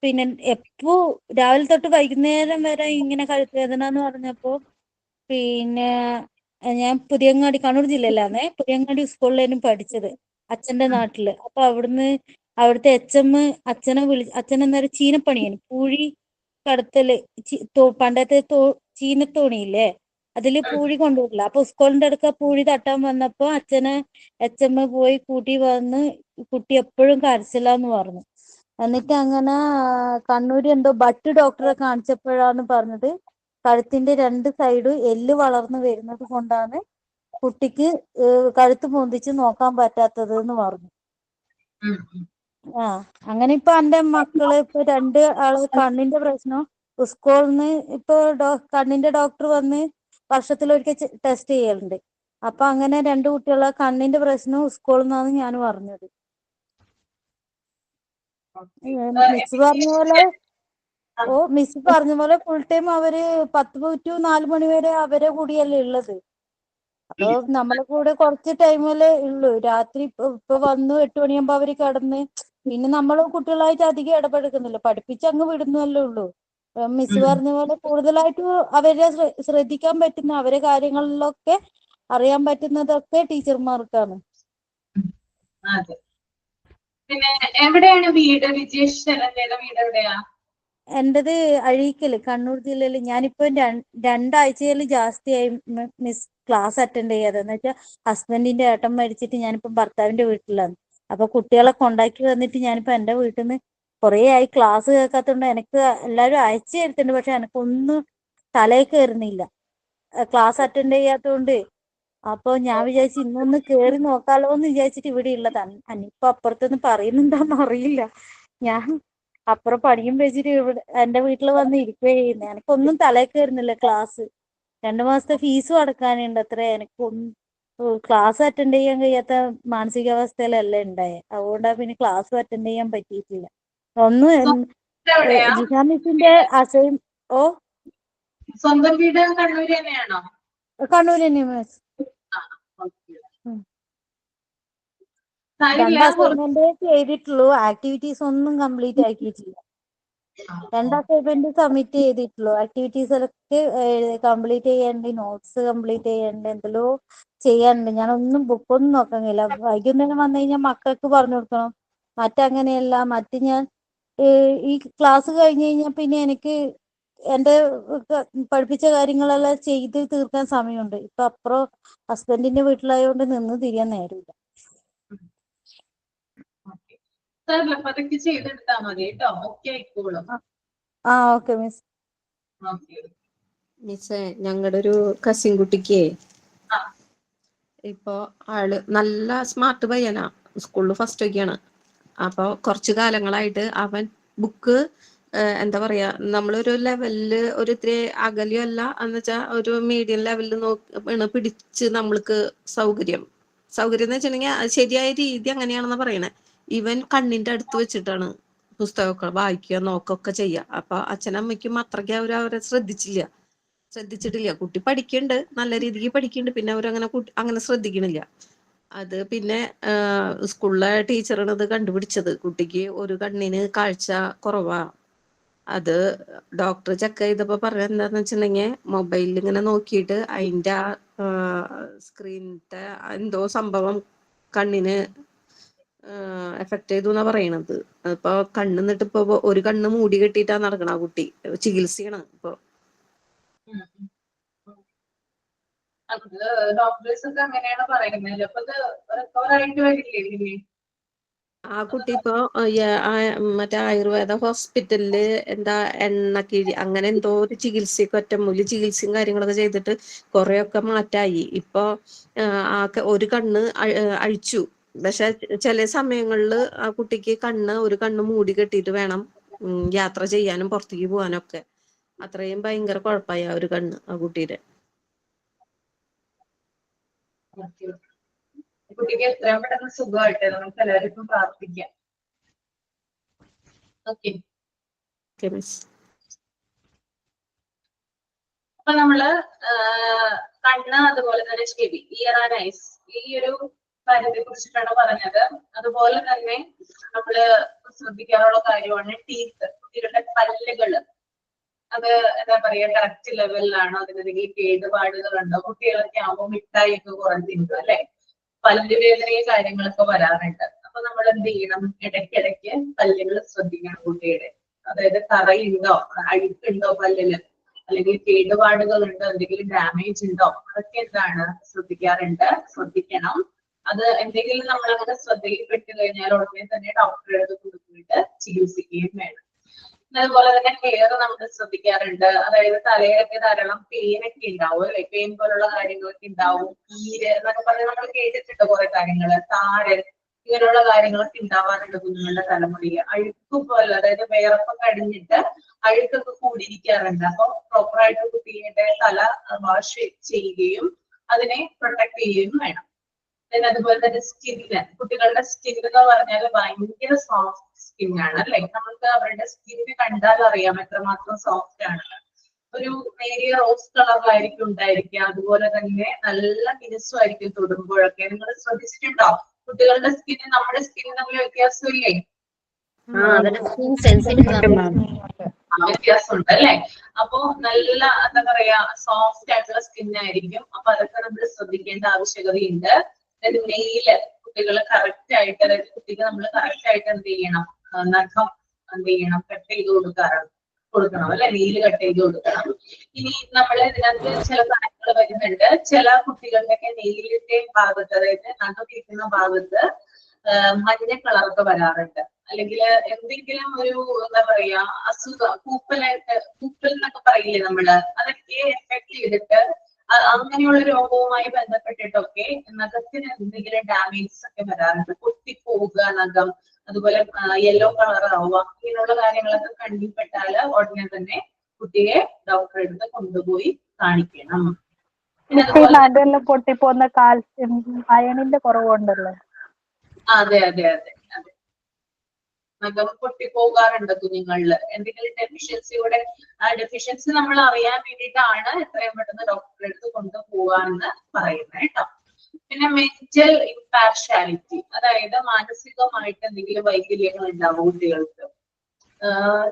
H: പിന്നെ എപ്പോ രാവിലെ തൊട്ട് വൈകുന്നേരം വരെ ഇങ്ങനെ കഴുത്ത് വേദന എന്ന് പറഞ്ഞപ്പോ, പിന്നെ ഞാൻ പുതിയങ്ങാടി, കണ്ണൂർ ജില്ലയിലാണേ, പുതിയങ്ങാടി സ്കൂളിലായിരുന്നു പഠിച്ചത്, അച്ഛന്റെ നാട്ടില്. അപ്പൊ അവിടുത്തെ HM അച്ഛൻ എന്നൊരു ചീനപ്പണിയാണ്, പൂഴി കടത്തല്, പണ്ടത്തെ ചീനത്തോണിയില്ലേ, അതില് പൂഴി കൊണ്ടുവരില്ല. അപ്പൊ സ്കൂളിന്റെ അടുക്ക പൂഴി തട്ടാൻ വന്നപ്പോ അച്ഛനെ HM പോയി കൂട്ടി വന്ന്, കുട്ടി എപ്പോഴും കരച്ചിലാന്ന് പറഞ്ഞു. എന്നിട്ട് അങ്ങനെ കണ്ണൂര് എന്തോ ബട്ട് ഡോക്ടറെ കാണിച്ചപ്പോഴാണ് പറഞ്ഞത് കഴുത്തിന്റെ 2 സൈഡ് എല്ല് വളർന്നു വരുന്നത് കൊണ്ടാണ് കുട്ടിക്ക് കഴുത്ത് പൊന്തിച്ച് നോക്കാൻ പറ്റാത്തത് എന്ന് പറഞ്ഞു. അങ്ങനെ ഇപ്പൊ എന്റെ മക്കള് ഇപ്പൊ 2 ആള് കണ്ണിന്റെ പ്രശ്നം സ്കൂളിൽ നിന്ന് ഇപ്പൊ കണ്ണിന്റെ ഡോക്ടർ വന്ന് വർഷത്തിലൊരിക്കൽ ടെസ്റ്റ് ചെയ്യലുണ്ട്. അപ്പൊ അങ്ങനെ 2 കുട്ടികളെ കണ്ണിന്റെ പ്രശ്നം സ്കൂളിൽ നിന്നാണ് ഞാൻ പറഞ്ഞത്. മിസ് പറഞ്ഞ പോലെ മിസ് പറഞ്ഞ പോലെ ഫുൾ ടൈം അവര് 10 to 4 മണി വരെ അവരെ കൂടിയല്ലേ ഉള്ളത്. അപ്പൊ നമ്മളെ കൂടെ കുറച്ച് ടൈമല്ലേ ഉള്ളൂ. രാത്രി ഇപ്പൊ വന്നു 8 മണിയാകുമ്പോ അവര് കിടന്ന് പിന്നെ നമ്മൾ കുട്ടികളായിട്ട് അധികം ഇടപെടുക്കുന്നില്ല, പഠിപ്പിച്ചങ്ങ് വിടുന്നല്ലേ ഉള്ളൂ. മിസ് പറഞ്ഞ പോലെ കൂടുതലായിട്ട് അവരെ ശ്രദ്ധിക്കാൻ പറ്റുന്ന അവരെ കാര്യങ്ങളിലൊക്കെ അറിയാൻ പറ്റുന്നതൊക്കെ ടീച്ചർമാർക്കാണ്.
A: അതെ. പിന്നെ എവിടെയാണ് വീട്? വിജേഷ് ശരണ്യയുടെ വീട് എവിടെയാ?
H: എന്റേത് അഴീക്കല്, കണ്ണൂർ ജില്ലയിൽ. ഞാനിപ്പോ 2 ആഴ്ചയിൽ ജാസ്തിയായി മിസ് ക്ലാസ് അറ്റൻഡ് ചെയ്യാതെ. എന്ന് വെച്ചാൽ ഹസ്ബൻഡിന്റെ ഏട്ടൻ മരിച്ചിട്ട് ഞാനിപ്പോ ഭർത്താവിന്റെ വീട്ടിലാണ്. അപ്പൊ കുട്ടികളെ കൊണ്ടാക്കി വന്നിട്ട് ഞാനിപ്പോ എന്റെ വീട്ടിൽ നിന്ന് കുറേ ആയി ക്ലാസ് കേൾക്കാത്തതുകൊണ്ട് എനിക്ക് എല്ലാവരും അയച്ചു തരുത്തുണ്ട്, പക്ഷെ എനിക്കൊന്നും തലയിൽ കയറുന്നില്ല ക്ലാസ് അറ്റൻഡ് ചെയ്യാത്തതുകൊണ്ട്. അപ്പൊ ഞാൻ വിചാരിച്ചു ഇന്നൊന്ന് കേറി നോക്കാലോ എന്ന് വിചാരിച്ചിട്ട് ഇവിടെ ഉള്ളതാണ്. അനിയിപ്പൊ അപ്പുറത്തൊന്നും പറയുന്നുണ്ടോന്ന് അറിയില്ല. ഞാൻ അപ്പുറം പണിയും വെച്ചിട്ട് ഇവിടെ എന്റെ വീട്ടിൽ വന്ന് ഇരിക്കുകയും ചെയ്യുന്നത്. എനിക്കൊന്നും തലയിൽ കയറുന്നില്ല. ക്ലാസ് 2 മാസത്തെ ഫീസും അടക്കാനുണ്ട്. അത്ര എനിക്കൊന്നും ക്ലാസ് അറ്റൻഡ് ചെയ്യാൻ കഴിയാത്ത മാനസികാവസ്ഥയിലല്ലേ ഉണ്ടായേ. അതുകൊണ്ടാണ് പിന്നെ ക്ലാസ് അറ്റൻഡ് ചെയ്യാൻ പറ്റിയിട്ടില്ല. ഒന്നും
A: എവിടെയാ?
H: ജിഷ മിസ്സിന്റെ
A: സ്വന്തം വീട് കണ്ണൂര് തന്നെയാണോ?
H: കണ്ണൂർ തന്നെ മിസ്.
A: കാര്യമില്ല.
H: 2 അസൈൻമെന്റ് ചെയ്തിട്ടുള്ളൂ, ആക്ടിവിറ്റീസ് ഒന്നും കംപ്ലീറ്റ് ആക്കിയിട്ടില്ല. 2 അസൈൻമെന്റ് സബ്മിറ്റ് ചെയ്തിട്ടുള്ളൂ, ആക്ടിവിറ്റീസ് ഒക്കെ കംപ്ലീറ്റ് ചെയ്യേണ്ട, നോട്ട്സ് കംപ്ലീറ്റ് ചെയ്യേണ്ട, എന്തെല്ലോ ചെയ്യാനുണ്ട്. ഞാനൊന്നും ബുക്കൊന്നും നോക്കാൻ കഴിയില്ല. വൈകുന്നേരം വന്നു കഴിഞ്ഞാൽ മക്കൾക്ക് പറഞ്ഞു കൊടുക്കണം. മറ്റങ്ങനെയല്ല, ഞാൻ ഈ ക്ലാസ് കഴിഞ്ഞ് കഴിഞ്ഞാൽ പിന്നെ എനിക്ക് എന്റെ പഠിപ്പിച്ച കാര്യങ്ങളെല്ലാം ചെയ്ത് തീർക്കാൻ സമയമുണ്ട്. ഇപ്പൊ അപ്പുറം ഹസ്ബൻഡിന്റെ വീട്ടിലായതുകൊണ്ട് നിന്ന് തിരിയാൻ നേരമില്ല.
A: പതുക്കെ ചെയ്തെടുത്താ മതി കേട്ടോ. ഓക്കെ ആയിക്കോളും.
H: Okay miss.
I: മിസ്സേ, ഞങ്ങളുടെ ഒരു കസിൻ കുട്ടിക്ക് ഇപ്പൊ ആള് നല്ല സ്മാർട്ട് പയ്യനാ, സ്കൂളിൽ ഫസ്റ്റ് ഒക്കെയാണ്. അപ്പൊ കുറച്ചു കാലങ്ങളായിട്ട് അവൻ ബുക്ക് എന്താ പറയാ, നമ്മളൊരു ലെവലില് ഒരു ഇത്തിരി അകലെയല്ല എന്ന് വെച്ചാൽ ഒരു മീഡിയം ലെവലിൽ നോക്കി പിടിച്ച് നമ്മൾക്ക് സൗകര്യം എന്ന് വെച്ചിട്ടുണ്ടെങ്കിൽ ശരിയായ രീതി അങ്ങനെയാണെന്ന് പറയണേ. ഇവൻ കണ്ണിന്റെ അടുത്ത് വെച്ചിട്ടാണ് പുസ്തകമൊക്കെ വായിക്കുക നോക്കൊക്കെ ചെയ്യുക. അപ്പൊ അച്ഛനമ്മയ്ക്കും അത്രയ്ക്ക് അവരെ ശ്രദ്ധിച്ചിട്ടില്ല. കുട്ടി പഠിക്കുന്നുണ്ട്, നല്ല രീതിക്ക് പഠിക്കുന്നുണ്ട്, പിന്നെ അവരങ്ങനെ അങ്ങനെ ശ്രദ്ധിക്കണില്ല. അത് പിന്നെ സ്കൂളിലെ ടീച്ചറാണ് ഇത് കണ്ടുപിടിച്ചത്. കുട്ടിക്ക് ഒരു കണ്ണിന് കാഴ്ച കുറവാ. അത് ഡോക്ടർ ചെക്ക് ചെയ്തപ്പോ പറഞ്ഞ എന്താന്ന് വെച്ചിട്ടുണ്ടെങ്കിൽ മൊബൈലിൽ ഇങ്ങനെ നോക്കിയിട്ട് അതിന്റെ സ്ക്രീനിന്റെ എന്തോ സംഭവം കണ്ണിന് എഫക്ട് ചെയ്തു എന്നാ പറയണത്. ഇപ്പൊ കണ്ണിന്നിട്ട് ഇപ്പൊ ഒരു കണ്ണ് മൂടി കെട്ടിയിട്ടാ നടക്കണ ആ കുട്ടി. ചികിത്സയാണ് ഇപ്പൊ.
A: ഡോക്ടേഴ്സ് ഒക്കെ അങ്ങനെയാണ് പറയുന്നത്. അപ്പൊ ഇത് റിക്കവർ ആയിട്ട് വരില്ലേ?
I: ആ കുട്ടി ഇപ്പൊ മറ്റേ ആയുർവേദ ഹോസ്പിറ്റലില് എന്താ എണ്ണക്കിഴി അങ്ങനെ എന്തോ ഒരു ചികിത്സയൊക്കെ ഒറ്റമൂലി ചികിത്സയും കാര്യങ്ങളൊക്കെ ചെയ്തിട്ട് കുറെയൊക്കെ മാറ്റായി. ഇപ്പൊ ഒരു കണ്ണ് അഴിച്ചു. പക്ഷെ ചില സമയങ്ങളിൽ ആ കുട്ടിക്ക് ഒരു കണ്ണ് മൂടി കെട്ടിയിട്ട് വേണം യാത്ര ചെയ്യാനും പുറത്തേക്ക് പോകാനും ഒക്കെ. അത്രയും ഭയങ്കര കുഴപ്പമായി ആ ഒരു കണ്ണ് ആ കുട്ടിയുടെ.
A: കുട്ടിക്ക് എത്രയും പെട്ടെന്ന് സുഖമായിട്ട് നമുക്ക് എല്ലാവർക്കും പ്രാർത്ഥിക്കാം. ഓക്കെ. അപ്പൊ നമ്മള് കണ്ണ് അതുപോലെ തന്നെ ചെവി, ഇയർ ആൻഡ് ഐസ്, ഈ ഒരു കാര്യത്തെ കുറിച്ചിട്ടാണ് പറഞ്ഞത്. അതുപോലെ തന്നെ നമ്മള് ശ്രദ്ധിക്കാനുള്ള കാര്യമാണ് ടീത്ത്. കുട്ടികളുടെ പല്ലുകള് അത് എന്താ പറയാ കറക്റ്റ് ലെവലിലാണോ, അതിനെന്തെങ്കിലും കേടുപാടുകളുണ്ടോ? കുട്ടികളൊക്കെ ആവുമ്പോൾ മിഠായിയൊക്കെ കുറഞ്ഞിരിക്കും അല്ലെ, പല്ലുവേദനയും കാര്യങ്ങളൊക്കെ വരാറുണ്ട്. അപ്പൊ നമ്മൾ എന്ത് ചെയ്യണം? ഇടയ്ക്കിടയ്ക്ക് പല്ലുകൾ ശ്രദ്ധിക്കണം കുട്ടിയുടെ. അതായത് കറയുണ്ടോ, അഴുക്കുണ്ടോ പല്ലില്, അല്ലെങ്കിൽ കേടുപാടുകളുണ്ടോ, എന്തെങ്കിലും ഡാമേജ് ഉണ്ടോ, അതൊക്കെ എന്താണ് ശ്രദ്ധിക്കണം. അത് എന്തെങ്കിലും നമ്മളങ്ങനെ ശ്രദ്ധയിൽപ്പെട്ട് കഴിഞ്ഞാൽ ഉടനെ തന്നെ ഡോക്ടറുടെ അടുത്ത് കൊണ്ടുപോയിട്ട് ചികിത്സിക്കുകയും വേണം. അതുപോലെ തന്നെ ഹെയർ നമ്മൾ ശ്രദ്ധിക്കാറുണ്ട്. അതായത് തലയിലൊക്കെ ധാരാളം പെയിനൊക്കെ ഉണ്ടാവും അല്ലെ, പെയിൻ പോലുള്ള കാര്യങ്ങളൊക്കെ ഉണ്ടാവും. ഈര് എന്നൊക്കെ പറഞ്ഞ് നമ്മൾ കേട്ടിട്ടുണ്ട് കുറെ കാര്യങ്ങള്, താരൻ, ഇങ്ങനെയുള്ള കാര്യങ്ങളൊക്കെ ഉണ്ടാവാറുണ്ട് കുഞ്ഞുങ്ങളുടെ തലമുടിയിൽ. അഴുക്ക് പോലെ, അതായത് വേർപ്പൊക്കെ അടിഞ്ഞിട്ട് അഴുക്കൊക്കെ കൂടിയിരിക്കാറുണ്ട്. അപ്പൊ പ്രോപ്പറായിട്ട് കുട്ടിയുടെ തല വാഷ് ചെയ്യുകയും അതിനെ പ്രൊട്ടക്ട് ചെയ്യുകയും വേണം. പിന്നെ അതുപോലെ തന്നെ സ്കിന്ന്, കുട്ടികളുടെ സ്കിൻ എന്ന് പറഞ്ഞാൽ ഭയങ്കര സോഫ്റ്റ് സ്കിന്നാണ് അല്ലെ. നമുക്ക് അവരുടെ സ്കിന്ന് കണ്ടാൽ അറിയാം എത്രമാത്രം സോഫ്റ്റ് ആണ്. ഒരു നേരിയ റോസ് കളറിലായിരിക്കും ഉണ്ടായിരിക്കുക. അതുപോലെ തന്നെ നല്ല മിനുസമായിരിക്കും തൊടുമ്പോഴൊക്കെ. നിങ്ങൾ ശ്രദ്ധിച്ചിട്ടുണ്ടോ കുട്ടികളുടെ സ്കിന്ന് നമ്മുടെ സ്കിന്ന് തമ്മിൽ വ്യത്യാസമില്ലേ?
D: അവരുടെ സ്കിൻ സെൻസിറ്റീവ്
A: വ്യത്യാസമുണ്ട് അല്ലെ. അപ്പൊ നല്ല എന്താ പറയാ സോഫ്റ്റ് ആയിട്ടുള്ള സ്കിന്നായിരിക്കും. അപ്പൊ അതൊക്കെ നമ്മൾ ശ്രദ്ധിക്കേണ്ട ആവശ്യകതയുണ്ട്. നെയില് കുട്ടികൾ കറക്റ്റ് ആയിട്ട്, അതായത് കുട്ടിക്ക് നമ്മൾ കറക്റ്റ് ആയിട്ട് എന്ത് ചെയ്യണം, നഖം എന്ത് ചെയ്യണം, കട്ട് ചെയ്ത് കൊടുക്കണം അല്ലെ. നെയില് കട്ട് ചെയ്ത് കൊടുക്കണം. ഇനി നമ്മൾ ഇതിനകത്ത് ചില കാര്യങ്ങൾ വരുന്നുണ്ട്. ചില കുട്ടികളുടെയൊക്കെ നെയിലിന്റെ ഭാഗത്ത്, അതായത് നഖം ഇരിക്കുന്ന ഭാഗത്ത് മഞ്ഞ കളറൊക്കെ വരാറുണ്ട്. അല്ലെങ്കിൽ എന്തെങ്കിലും ഒരു എന്താ പറയാ അസുഖം, പൂപ്പൽ എന്നൊക്കെ പറയില്ലേ നമ്മള്, അതൊക്കെ എഫക്ട് ചെയ്തിട്ട് അങ്ങനെയുള്ള രോഗവുമായി ബന്ധപ്പെട്ടിട്ടൊക്കെ നഖത്തിന് എന്തെങ്കിലും ഡാമേജസ് ഒക്കെ വരാറുണ്ട്. പൊട്ടിപ്പോവുക നഖം, അതുപോലെ യെല്ലോ കളർ ആവുക, ഇങ്ങനെയുള്ള കാര്യങ്ങളൊക്കെ കണ്ടിപ്പെട്ടാല് ഉടനെ തന്നെ കുട്ടിയെ ഡോക്ടറെ അടുത്ത് കൊണ്ടുപോയി കാണിക്കണം. പിന്നെ അതുപോലെ
H: പൊട്ടിപ്പോകുന്ന കാൽസ്യം അയണിന്റെ കുറവുണ്ടല്ലോ.
A: അതെ അതെ അതെ അതെ, നഖം പൊട്ടിപ്പോകാറുണ്ട് കുഞ്ഞുങ്ങളില്. എന്തെങ്കിലും ഡെഫിഷ്യൻസിയുടെ ഡെഫിഷ്യൻസി നമ്മൾ അറിയാൻ വേണ്ടിയിട്ടാണ് എത്രയും പെട്ടെന്ന് ഡോക്ടറെ അടുത്ത് കൊണ്ടുപോകാന്ന് പറയുന്നത് കേട്ടോ. പിന്നെ മെന്റൽ ഇംപാർഷ്യാലിറ്റി, അതായത് മാനസികമായിട്ട് എന്തെങ്കിലും വൈകല്യങ്ങൾ ഉണ്ടാവും കുട്ടികൾക്ക്.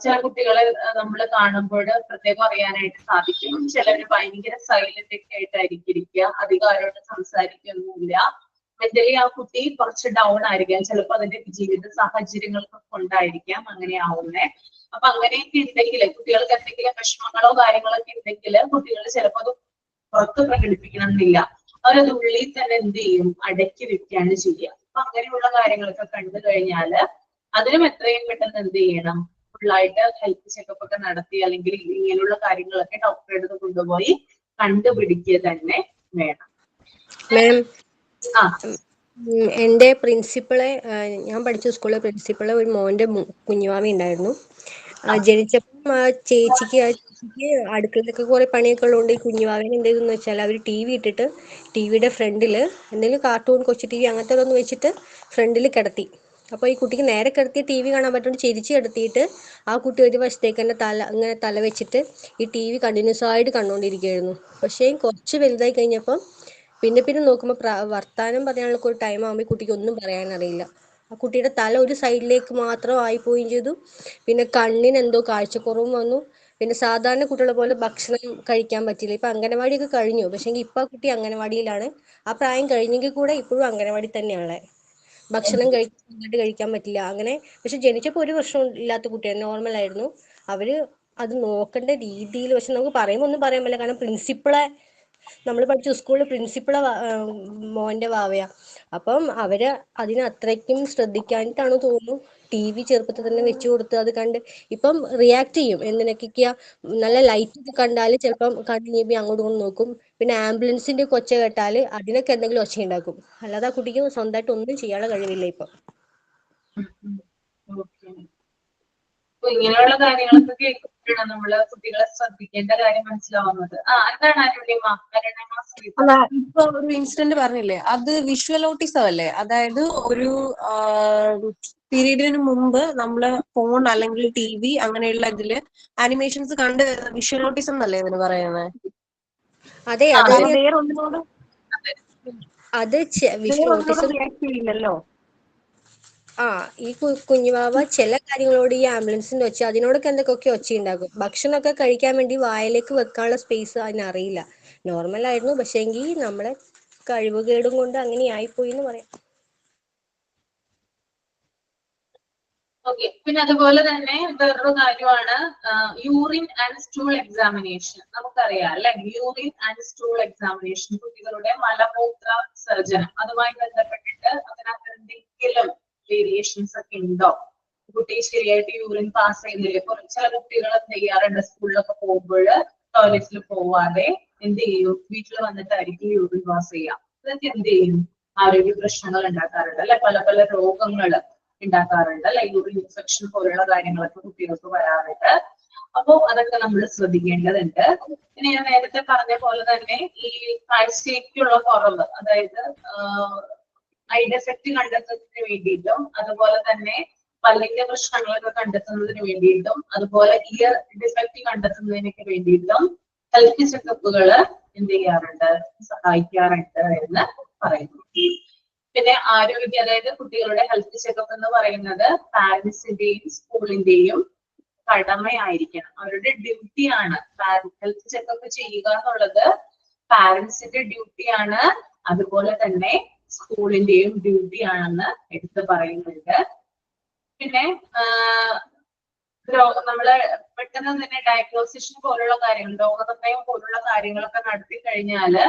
A: ചില കുട്ടികളെ നമ്മൾ കാണുമ്പോൾ പ്രത്യേകം അറിയാനായിട്ട് സാധിക്കും. ചിലര് ഭയങ്കര സൈലന്റ് ഒക്കെ ആയിട്ടായിരിക്കും ഇരിക്കുക, അധികം ആരോട് സംസാരിക്കൊന്നുമില്ല. മെന്റലി ആ കുട്ടി കുറച്ച് ഡൗൺ ആയിരിക്കാം. ചിലപ്പോൾ അതിന്റെ ജീവിത സാഹചര്യങ്ങൾക്ക് കൊണ്ടായിരിക്കാം അങ്ങനെ ആവുന്നേ. അപ്പൊ അങ്ങനെയൊക്കെ ഉണ്ടെങ്കിൽ, കുട്ടികൾക്ക് എന്തെങ്കിലും വിഷമങ്ങളോ കാര്യങ്ങളൊക്കെ ഉണ്ടെങ്കിൽ കുട്ടികൾ ചിലപ്പോൾ അത് പുറത്ത് പ്രകടിപ്പിക്കണം എന്നില്ല. അവരത് ഉള്ളിൽ തന്നെ എന്ത് ചെയ്യും, അടക്കി വെക്കുകയാണ് ചെയ്യുക. അപ്പൊ അങ്ങനെയുള്ള കാര്യങ്ങളൊക്കെ കണ്ടു കഴിഞ്ഞാല് അതിനും എത്രയും പെട്ടെന്ന് എന്ത് ചെയ്യണം, ഫുള്ളായിട്ട് ഹെൽത്ത് ചെക്കപ്പ് ഒക്കെ നടത്തി, അല്ലെങ്കിൽ ഇങ്ങനെയുള്ള കാര്യങ്ങളൊക്കെ ഡോക്ടറെ അടുത്ത് കൊണ്ടുപോയി കണ്ടുപിടിക്കുക തന്നെ വേണം.
K: എന്റെ പ്രിൻസിപ്പളെ, ഞാൻ പഠിച്ച സ്കൂളിലെ പ്രിൻസിപ്പളെ ഒരു മോന്റെ കുഞ്ഞുമാമി ഉണ്ടായിരുന്നു. ജനിച്ചപ്പം ചേച്ചിക്ക് അടുക്കളയിലൊക്കെ കുറെ പണിയൊക്കെ ഉള്ളതുകൊണ്ട് ഈ കുഞ്ഞുമാവിനെ എന്ത് ചെയ്തെന്ന് വെച്ചാൽ അവർ ടി വി ഇട്ടിട്ട് ടിവിയുടെ ഫ്രണ്ടിൽ എന്തെങ്കിലും കാർട്ടൂൺ, കൊച്ചു ടി വി അങ്ങനത്തെ ഒന്ന് വെച്ചിട്ട് ഫ്രണ്ടിൽ കിടത്തി. അപ്പോൾ ഈ കുട്ടിക്ക് നേരെ കിടത്തി ടി വി കാണാൻ പറ്റുകൊണ്ട് ചിരിച്ച് കിടത്തിയിട്ട് ആ കുട്ടി ഒരു വശത്തേക്ക് തന്നെ അങ്ങനെ തല വെച്ചിട്ട് ഈ ടി വി കണ്ടിന്യൂസ് ആയിട്ട് കണ്ടുകൊണ്ടിരിക്കുകയായിരുന്നു. പക്ഷേ കുറച്ച് വലുതായി കഴിഞ്ഞപ്പം പിന്നെ നോക്കുമ്പോൾ വർത്താനം പറയാനുള്ള ഒരു ടൈം ആകുമ്പോൾ കുട്ടിക്ക് ഒന്നും പറയാനറിയില്ല. ആ കുട്ടിയുടെ തല ഒരു സൈഡിലേക്ക് മാത്രം ആയിപ്പോവുകയും ചെയ്തു. പിന്നെ കണ്ണിന് എന്തോ കാഴ്ചക്കുറവും വന്നു. പിന്നെ സാധാരണ കുട്ടികളെ പോലെ ഭക്ഷണം കഴിക്കാൻ പറ്റില്ല. ഇപ്പൊ അംഗനവാടിയൊക്കെ കഴിഞ്ഞു, പക്ഷെ ഇപ്പൊ ആ കുട്ടി അംഗനവാടിയിലാണ്. ആ പ്രായം കഴിഞ്ഞെങ്കിൽ കൂടെ ഇപ്പോഴും അംഗനവാടി തന്നെയാണ്. ഭക്ഷണം കഴിക്കാൻ പറ്റില്ല അങ്ങനെ. പക്ഷെ ജനിച്ചപ്പോൾ ഒരു പ്രശ്നവും ഇല്ലാത്ത കുട്ടിയാണ്, നോർമൽ ആയിരുന്നു. അവര് അത് നോക്കേണ്ട രീതിയിൽ, പക്ഷെ നമുക്ക് പറയുമ്പോൾ ഒന്നും പറയാൻ പറ്റില്ല. കാരണം പ്രിൻസിപ്പളെ, നമ്മൾ പഠിച്ച സ്കൂളിൽ പ്രിൻസിപ്പളെ മോന്റെ വാവയാ. അപ്പം അവര് അതിന് അത്രയ്ക്കും ശ്രദ്ധിക്കാനിട്ടാണ് തോന്നുന്നു ടി വി ചെറുപ്പത്തിൽ തന്നെ വെച്ചു കൊടുത്ത് അത് കണ്ട് ഇപ്പം റിയാക്ട് ചെയ്യും. എന്തിനൊക്കെയാ, നല്ല ലൈറ്റ് കണ്ടാൽ ചിലപ്പം കണ്ണിഞ്ഞി അങ്ങോട്ടും ഇങ്ങോട്ടും നോക്കും. പിന്നെ ആംബുലൻസിന്റെ ഒച്ച കേട്ടാൽ അതിനൊക്കെ എന്തെങ്കിലും ഒച്ച ഉണ്ടാക്കും. അല്ലാതെ ആ കുട്ടിക്ക് സ്വന്തമായിട്ട് ഒന്നും ചെയ്യാനുള്ള കഴിവില്ല ഇപ്പൊ.
A: അപ്പൊ ഇങ്ങനെയുള്ള കാര്യങ്ങളൊക്കെ കേൾക്കുമ്പോഴാണ് നമ്മള് കുട്ടികളെ ശ്രദ്ധിക്കേണ്ട കാര്യം മനസ്സിലാവുന്നത്. എന്താണ് അരുണിമ?
I: അല്ല, ഇപ്പൊ ഒരു ഇൻസിഡന്റ് പറഞ്ഞില്ലേ, അത് വിഷ്വൽ ഓട്ടിസം അല്ലേ? അതായത് ഒരു പീരീഡിന് മുമ്പ് നമ്മള് ഫോൺ അല്ലെങ്കിൽ ടി വി അങ്ങനെയുള്ള ഇതില് ആനിമേഷൻസ് കണ്ട് വിഷ്വൽ ഓട്ടിസം എന്നല്ലേ ഇതിന് പറയുന്നത്?
K: അതെ,
I: വേറെ ഒന്നിനോട് റിയാക്ട് ചെയ്യില്ലല്ലോ.
K: ഈ കുഞ്ഞുവാവ ചില കാര്യങ്ങളോട്, ഈ ആംബുലൻസിന്റെ ഒച്ച, അതിനോടൊക്കെ എന്തൊക്കെ ഒച്ച ഉണ്ടാക്കും. ഭക്ഷണമൊക്കെ കഴിക്കാൻ വേണ്ടി വായിലേക്ക് വെക്കാനുള്ള സ്പേസ് അതിനറിയില്ല. നോർമൽ ആയിരുന്നു, പക്ഷെ എങ്കിൽ നമ്മളെ കഴിവുകേടും കൊണ്ട് അങ്ങനെ ആയിപ്പോയി എന്ന് പറയാം.
A: ഓക്കെ, പിന്നെ അതുപോലെ തന്നെ വേറൊരു കാര്യമാണ് യൂറിൻ ആൻഡ് സ്റ്റൂൾ എക്സാമിനേഷൻ. നമുക്കറിയാം അല്ലെ, യൂറിൻ ആൻഡ് സ്റ്റൂൾ എക്സാമിനേഷൻ, കുട്ടികളുടെ മലമൂത്ര വിസർജനം, അതുമായി ബന്ധപ്പെട്ടിട്ട് അതിനകത്ത് എന്തെങ്കിലും വേരിയേഷൻസ് ഒക്കെ ഉണ്ടോ? കുട്ടി ശരിയായിട്ട് യൂറിൻ പാസ് ചെയ്യുന്നില്ല. ചില കുട്ടികൾ എന്ത് ചെയ്യാറുണ്ട്, സ്കൂളിലൊക്കെ പോകുമ്പോൾ ടോയ്ലറ്റിൽ പോവാതെ എന്ത് ചെയ്യും, വീട്ടിൽ വന്നിട്ടായിരിക്കും യൂറിൻ പാസ് ചെയ്യാം. ഇതൊക്കെ എന്ത് ചെയ്യും, ആരോഗ്യ പ്രശ്നങ്ങൾ ഉണ്ടാക്കാറുണ്ട് അല്ലെ, പല പല രോഗങ്ങൾ ഉണ്ടാക്കാറുണ്ട് അല്ലെ, യൂറിൻ ഇൻഫെക്ഷൻ പോലുള്ള കാര്യങ്ങളൊക്കെ കുട്ടികൾക്ക് വരാറുണ്ട്. അപ്പോൾ അതൊക്കെ നമ്മൾ ശ്രദ്ധിക്കേണ്ടതുണ്ട്. പിന്നെ ഞാൻ നേരത്തെ പറഞ്ഞ പോലെ തന്നെ ഈ കാഴ്ചയ്ക്കുള്ള കുറവ്, അതായത് ഐ ഡിഫക്റ്റ് കണ്ടെത്തുന്നതിന് വേണ്ടിയിട്ടും അതുപോലെ തന്നെ പല്ലിന്റെ പ്രശ്നങ്ങളൊക്കെ കണ്ടെത്തുന്നതിന് വേണ്ടിയിട്ടും അതുപോലെ ഇയർ ഡിഫക്റ്റ് കണ്ടെത്തുന്നതിനൊക്കെ വേണ്ടിയിട്ടും ഹെൽത്ത് ചെക്കപ്പുകൾ എന്ത് ചെയ്യാറുണ്ട്, സഹായിക്കാറുണ്ട് എന്ന് പറയുന്നു. പിന്നെ ആരോഗ്യ, അതായത് കുട്ടികളുടെ ഹെൽത്ത് ചെക്കപ്പ് എന്ന് പറയുന്നത് പാരന്റ്സിന്റെയും സ്കൂളിന്റെയും കടമയായിരിക്കണം, അവരുടെ ഡ്യൂട്ടിയാണ്. ഹെൽത്ത് ചെക്കപ്പ് ചെയ്യുക എന്നുള്ളത് പാരന്റ്സിന്റെ ഡ്യൂട്ടിയാണ്, അതുപോലെ തന്നെ സ്കൂളിന്റെയും ഡ്യൂട്ടിയാണെന്ന് എടുത്തു പറയുന്നുണ്ട്. പിന്നെ നമ്മള് പെട്ടെന്ന് തന്നെ ഡയഗ്നോസിഷൻ പോലുള്ള കാര്യങ്ങൾ, രോഗനിർണയം പോലുള്ള കാര്യങ്ങളൊക്കെ നടത്തി കഴിഞ്ഞാല്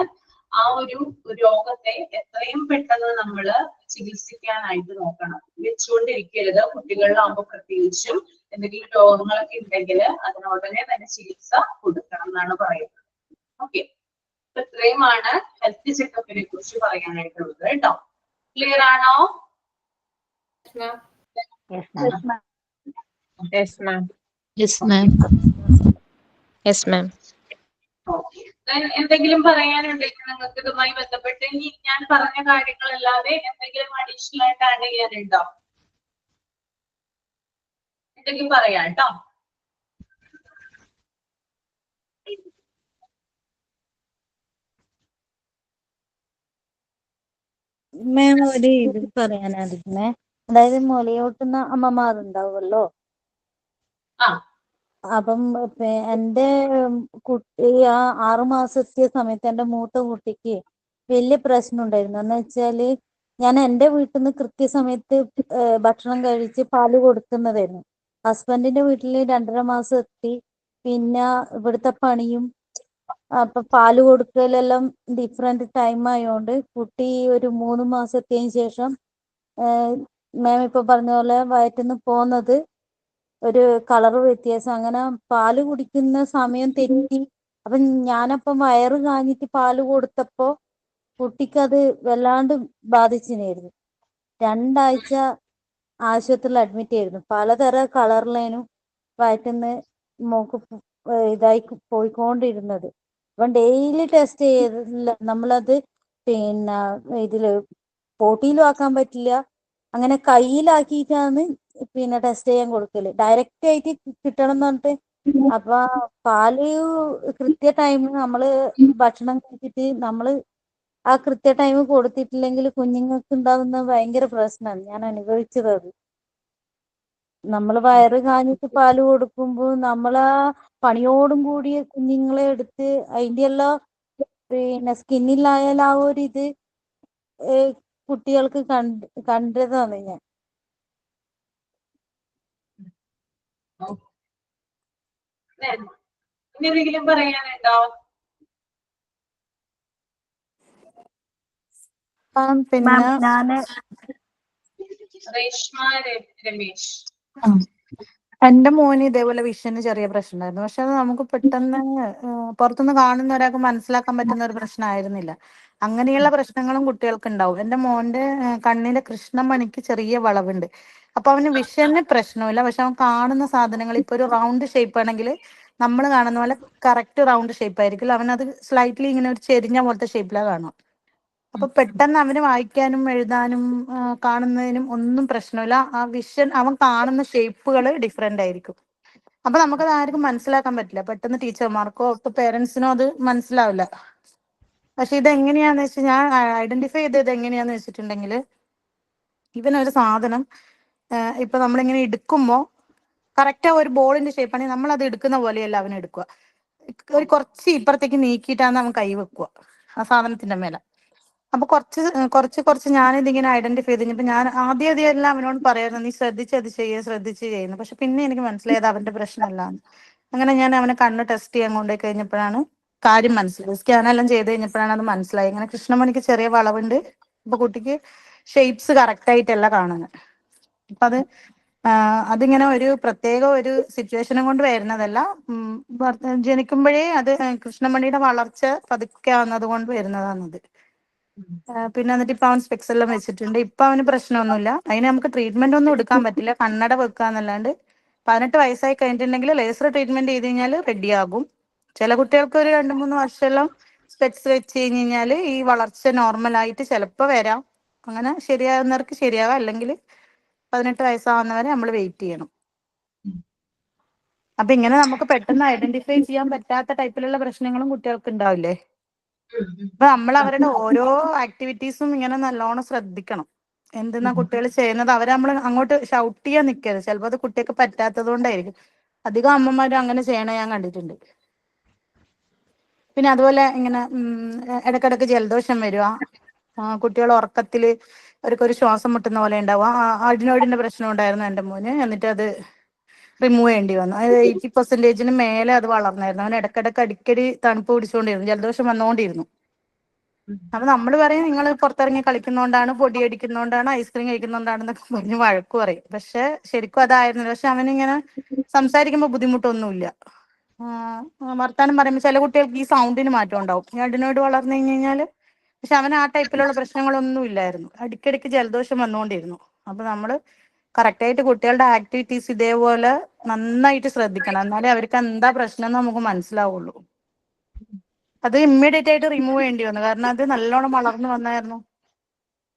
A: ആ ഒരു രോഗത്തെ എത്രയും പെട്ടെന്ന് നമ്മൾ ചികിത്സിക്കാനായിട്ട് നോക്കണം. വെച്ചുകൊണ്ടിരിക്കരുത്. കുട്ടികളിലാകുമ്പോൾ പ്രത്യേകിച്ചും എന്തെങ്കിലും രോഗങ്ങളൊക്കെ ഉണ്ടെങ്കിൽ അതിനുടനെ തന്നെ ചികിത്സ കൊടുക്കണം എന്നാണ് പറയുന്നത്. ഓക്കെ, ഇത്രയുമാണ് ഹെൽത്ത് ചെക്കപ്പിനെ കുറിച്ച് പറയാനായിട്ടുള്ളത് കേട്ടോ. ക്ലിയർ ആണോ? എന്തെങ്കിലും പറയാനുണ്ടെങ്കിൽ നിങ്ങൾക്ക് ഇതുമായി ബന്ധപ്പെട്ട് ഇനി ഞാൻ പറഞ്ഞ കാര്യങ്ങളല്ലാതെ എന്തെങ്കിലും അഡീഷണൽ ആയിട്ട് ആഡ് ചെയ്യാനുണ്ടോ? എന്തെങ്കിലും പറയാം കേട്ടോ.
H: മാം ഒരു ഇത് പറയാനായിരിക്കുന്നേ, അതായത് മുലയൂട്ടുന്ന അമ്മമാരുണ്ടാവുമല്ലോ, അപ്പം എന്റെ കുട്ടി ആ 6 മാസത്തെ സമയത്ത് എന്റെ മൂത്ത കുട്ടിക്ക് വലിയ പ്രശ്നം ഉണ്ടായിരുന്നു. എന്ന് വെച്ചാല് ഞാൻ എന്റെ വീട്ടിൽ നിന്ന് കൃത്യസമയത്ത് ഭക്ഷണം കഴിച്ച് പാല് കൊടുക്കുന്നതായിരുന്നു. ഹസ്ബൻഡിന്റെ വീട്ടിൽ 2.5 മാസം എത്തി. പിന്നെ ഇവിടുത്തെ പണിയും അപ്പൊ പാല് കൊടുക്കലെല്ലാം ഡിഫറെന്റ് ടൈം ആയതുകൊണ്ട് കുട്ടി ഒരു 3 മാസത്തിന് ശേഷം മാം ഇപ്പൊ പറഞ്ഞ പോലെ വയറ്റിന്ന് പോന്നത് ഒരു കളർ വ്യത്യാസം, അങ്ങനെ പാല് കുടിക്കുന്ന സമയം തെറ്റി. അപ്പൊ ഞാനപ്പം വയറ് കാഞ്ഞിട്ട് പാല് കൊടുത്തപ്പോ കുട്ടിക്ക് അത് വല്ലാണ്ട് ബാധിച്ചിരുന്നു. 2 ആഴ്ച ആശുപത്രിയിൽ അഡ്മിറ്റ് ആയിരുന്നു. പലതരം കളറിലേനും വയറ്റിന്ന് മോക്ക് ഇതായി പോയിക്കൊണ്ടിരുന്നത്. അപ്പം ഡെയിലി ടെസ്റ്റ് ചെയ്തില്ല നമ്മളത്. പിന്നെ ഇതില് പോട്ടിയിലും ആക്കാൻ പറ്റില്ല, അങ്ങനെ കയ്യിലാക്കിയിട്ടാണ് പിന്നെ ടെസ്റ്റ് ചെയ്യാൻ കൊടുക്കല്. ഡയറക്റ്റ് ആയിട്ട് കിട്ടണം എന്ന് പറഞ്ഞിട്ട് അപ്പൊ പാല് കൃത്യ ടൈമിൽ നമ്മള് ഭക്ഷണം കഴിച്ചിട്ട് നമ്മള് ആ കൃത്യ ടൈം കൊടുത്തിട്ടില്ലെങ്കിൽ കുഞ്ഞുങ്ങൾക്ക് ഉണ്ടാകുന്ന ഭയങ്കര പ്രശ്നമാണ്. ഞാൻ അനുഭവിച്ചത് അത്. നമ്മൾ വയറ് കാഞ്ഞിട്ട് പാല് കൊടുക്കുമ്പോൾ നമ്മളാ പണിയോടും കൂടിയ കുഞ്ഞുങ്ങളെ എടുത്ത് അതിന്റെ എല്ലാം പിന്നെ സ്കിന്നിലായാലും ആ ഒരു ഇത് കുട്ടികൾക്ക് കണ്ടതാണ് ഞാൻ.
A: എന്തെങ്കിലും പറയാനുണ്ടോ?
L: പിന്നെ ഞാന്
A: രേഷ്മ രമേശ്.
L: എന്റെ മോന് ഇതേപോലെ വിഷന് ചെറിയ പ്രശ്നം ഉണ്ടായിരുന്നു. പക്ഷെ അത് നമുക്ക് പെട്ടെന്ന് പുറത്തുനിന്ന് കാണുന്ന ഒരാൾക്ക് മനസ്സിലാക്കാൻ പറ്റുന്ന ഒരു പ്രശ്നമായിരുന്നില്ല. അങ്ങനെയുള്ള പ്രശ്നങ്ങളും കുട്ടികൾക്ക് ഉണ്ടാവും. എന്റെ മോന്റെ കണ്ണിന്റെ കൃഷ്ണമണിക്ക് ചെറിയ വളവുണ്ട്. അപ്പൊ അവന് വിഷന് പ്രശ്നമില്ല. പക്ഷെ അവൻ കാണുന്ന സാധനങ്ങൾ ഇപ്പൊ ഒരു റൗണ്ട് ഷേപ്പ് ആണെങ്കിൽ നമ്മൾ കാണുന്ന പോലെ കറക്റ്റ് റൗണ്ട് ഷേപ്പ് ആയിരിക്കില്ല, അവനത് സ്ലൈറ്റ്ലി ഇങ്ങനെ ഒരു ചെരിഞ്ഞ പോലത്തെ ഷേപ്പിലാണ് കാണുക. അപ്പൊ പെട്ടെന്ന് അവന് വായിക്കാനും എഴുതാനും കാണുന്നതിനും ഒന്നും പ്രശ്നമില്ല. ആ വിഷൻ അവൻ കാണുന്ന ഷേപ്പുകൾ ഡിഫറെന്റ് ആയിരിക്കും. അപ്പൊ നമുക്കത് ആർക്കും മനസ്സിലാക്കാൻ പറ്റില്ല. പെട്ടെന്ന് ടീച്ചർമാർക്കോ ഇപ്പൊ പേരൻസിനോ അത് മനസ്സിലാവില്ല. പക്ഷെ ഇത് എങ്ങനെയാന്ന് വെച്ചാൽ ഞാൻ ഐഡന്റിഫൈ ചെയ്തത് എങ്ങനെയാന്ന് വെച്ചിട്ടുണ്ടെങ്കിൽ, ഇവനൊരു സാധനം ഇപ്പൊ നമ്മളിങ്ങനെ എടുക്കുമ്പോ കറക്റ്റ് ആ ഒരു ബോളിന്റെ ഷേപ്പാണെങ്കിൽ നമ്മൾ അത് എടുക്കുന്ന പോലെയല്ല അവൻ എടുക്കുക. ഒരു കുറച്ച് ഇപ്പുറത്തേക്ക് നീക്കിയിട്ടാണ് അവൻ കൈ വെക്കുക ആ സാധനത്തിന്റെ മേലെ. അപ്പൊ കുറച്ച് ഞാനിതിങ്ങനെ ഐഡന്റിഫൈ ചെയ്ത് കഴിഞ്ഞപ്പോ ഞാൻ ആദ്യം എല്ലാം അവനോട് പറയായിരുന്നു, നീ ശ്രദ്ധിച്ച് ചെയ്യുന്നു. പക്ഷെ പിന്നെ എനിക്ക് മനസ്സിലായത് അവന്റെ പ്രശ്നമല്ലാന്ന്. അങ്ങനെ ഞാൻ അവനെ കണ്ണ് ടെസ്റ്റ് ചെയ്യാൻ കൊണ്ടുപോയി കഴിഞ്ഞപ്പോഴാണ് കാര്യം മനസ്സിലായത്. സ്കാനെല്ലാം ചെയ്ത് കഴിഞ്ഞപ്പോഴാണ് അത് മനസ്സിലായി. ഇങ്ങനെ കൃഷ്ണമണിക്ക് ചെറിയ വളവുണ്ട്. അപ്പൊ കുട്ടിക്ക് ഷേപ്സ് കറക്റ്റ് ആയിട്ടല്ല കാണുന്നത്. അപ്പൊ അതിങ്ങനെ ഒരു പ്രത്യേക ഒരു സിറ്റുവേഷനും കൊണ്ട് വരുന്നതല്ല. ജനിക്കുമ്പോഴേ അത് കൃഷ്ണമണിയുടെ വളർച്ച പതുക്കെ ആവുന്നത് കൊണ്ട് വരുന്നതാണത്. പിന്നെ എന്നിട്ട് ഇപ്പൊ അവൻ സ്പെക്സ് എല്ലാം വെച്ചിട്ടുണ്ട്. ഇപ്പൊ അവന് പ്രശ്നമൊന്നുമില്ല. അതിന് നമുക്ക് ട്രീറ്റ്മെന്റ് ഒന്നും എടുക്കാൻ പറ്റില്ല, കണ്ണട വെക്കുക എന്നല്ലാണ്ട് 18 വയസ്സായി കഴിഞ്ഞിട്ടുണ്ടെങ്കിൽ ലേസർ ട്രീറ്റ്മെന്റ് ചെയ്ത് കഴിഞ്ഞാൽ റെഡിയാകും. ചില കുട്ടികൾക്ക് ഒരു 2-3 വർഷമെല്ലാം സ്പെക്സ് വെച്ച് കഴിഞ്ഞ് കഴിഞ്ഞാൽ ഈ വളർച്ച നോർമലായിട്ട് ചിലപ്പോൾ വരാം. അങ്ങനെ ശരിയാകുന്നവർക്ക് ശരിയാവാം, അല്ലെങ്കിൽ 18 വയസ്സാവുന്നവരെ നമ്മൾ വെയിറ്റ് ചെയ്യണം. അപ്പൊ ഇങ്ങനെ നമുക്ക് പെട്ടെന്ന് ഐഡന്റിഫൈ ചെയ്യാൻ പറ്റാത്ത ടൈപ്പിലുള്ള പ്രശ്നങ്ങളും കുട്ടികൾക്ക് ഉണ്ടാവില്ലേ? അപ്പൊ നമ്മൾ അവരുടെ ഓരോ ആക്ടിവിറ്റീസും ഇങ്ങനെ നല്ലോണം ശ്രദ്ധിക്കണം. എന്തെന്നാ കുട്ടികൾ ചെയ്യുന്നത് അവരെ നമ്മൾ അങ്ങോട്ട് ഷൗട്ട് ചെയ്യാൻ നിൽക്കരുത്. ചിലപ്പോൾ അത് കുട്ടികൾക്ക് പറ്റാത്തത് കൊണ്ടായിരിക്കും. അധികം അമ്മമാരും അങ്ങനെ ചെയ്യണ ഞാൻ കണ്ടിട്ടുണ്ട്. പിന്നെ അതുപോലെ ഇങ്ങനെ ഇടക്കിടക്ക് ജലദോഷം വരിക, കുട്ടികൾ ഉറക്കത്തിൽ അവർക്കൊരു ശ്വാസം മുട്ടുന്ന പോലെ ഉണ്ടാവുക. അഡിനോയിഡിന്റെ പ്രശ്നം ഉണ്ടായിരുന്നു എൻ്റെ മോന്. എന്നിട്ട് അത് റിമൂവ് ചെയ്യേണ്ടി വന്നു. അത് 80% മേലെ അത് വളർന്നായിരുന്നു. അവൻ ഇടക്കിടക്ക് അടിക്കടി തണുപ്പ് പിടിച്ചുകൊണ്ടിരുന്നു, ജലദോഷം വന്നുകൊണ്ടിരുന്നു. അപ്പൊ നമ്മൾ പറയും നിങ്ങൾ പുറത്തിറങ്ങി കളിക്കുന്നോണ്ടാണ്, പൊടി അടിക്കുന്നോണ്ടാണ്, ഐസ്ക്രീം കഴിക്കുന്നോണ്ടാണെന്നൊക്കെ പറഞ്ഞ് വഴക്ക് പറയും. പക്ഷെ ശരിക്കും അതായിരുന്നില്ല. പക്ഷെ അവനിങ്ങനെ സംസാരിക്കുമ്പോൾ ബുദ്ധിമുട്ടൊന്നുമില്ല. വർത്താനം പറയുമ്പോൾ ചില കുട്ടികൾക്ക് ഈ സൗണ്ടിന് മാറ്റം ഉണ്ടാവും. ഈ അഡിനോയിഡ് വളർന്നു കഴിഞ്ഞാല്. പക്ഷെ അവൻ ആ ടൈപ്പിലുള്ള പ്രശ്നങ്ങളൊന്നും ഇല്ലായിരുന്നു. അടിക്കടിക്ക് ജലദോഷം വന്നുകൊണ്ടിരുന്നു. അപ്പൊ നമ്മള് കറക്റ്റായിട്ട് കുട്ടികളുടെ ആക്ടിവിറ്റീസ് ഇതേപോലെ നന്നായിട്ട് ശ്രദ്ധിക്കണം. എന്നാലേ അവർക്ക് എന്താ പ്രശ്നം എന്ന് നമുക്ക് മനസ്സിലാവുള്ളൂ. അത് ഇമ്മീഡിയറ്റ് ആയിട്ട് റിമൂവ് ചെയ്യേണ്ടി വന്നു. കാരണം അത് നല്ലോണം വളർന്നു വന്നായിരുന്നു.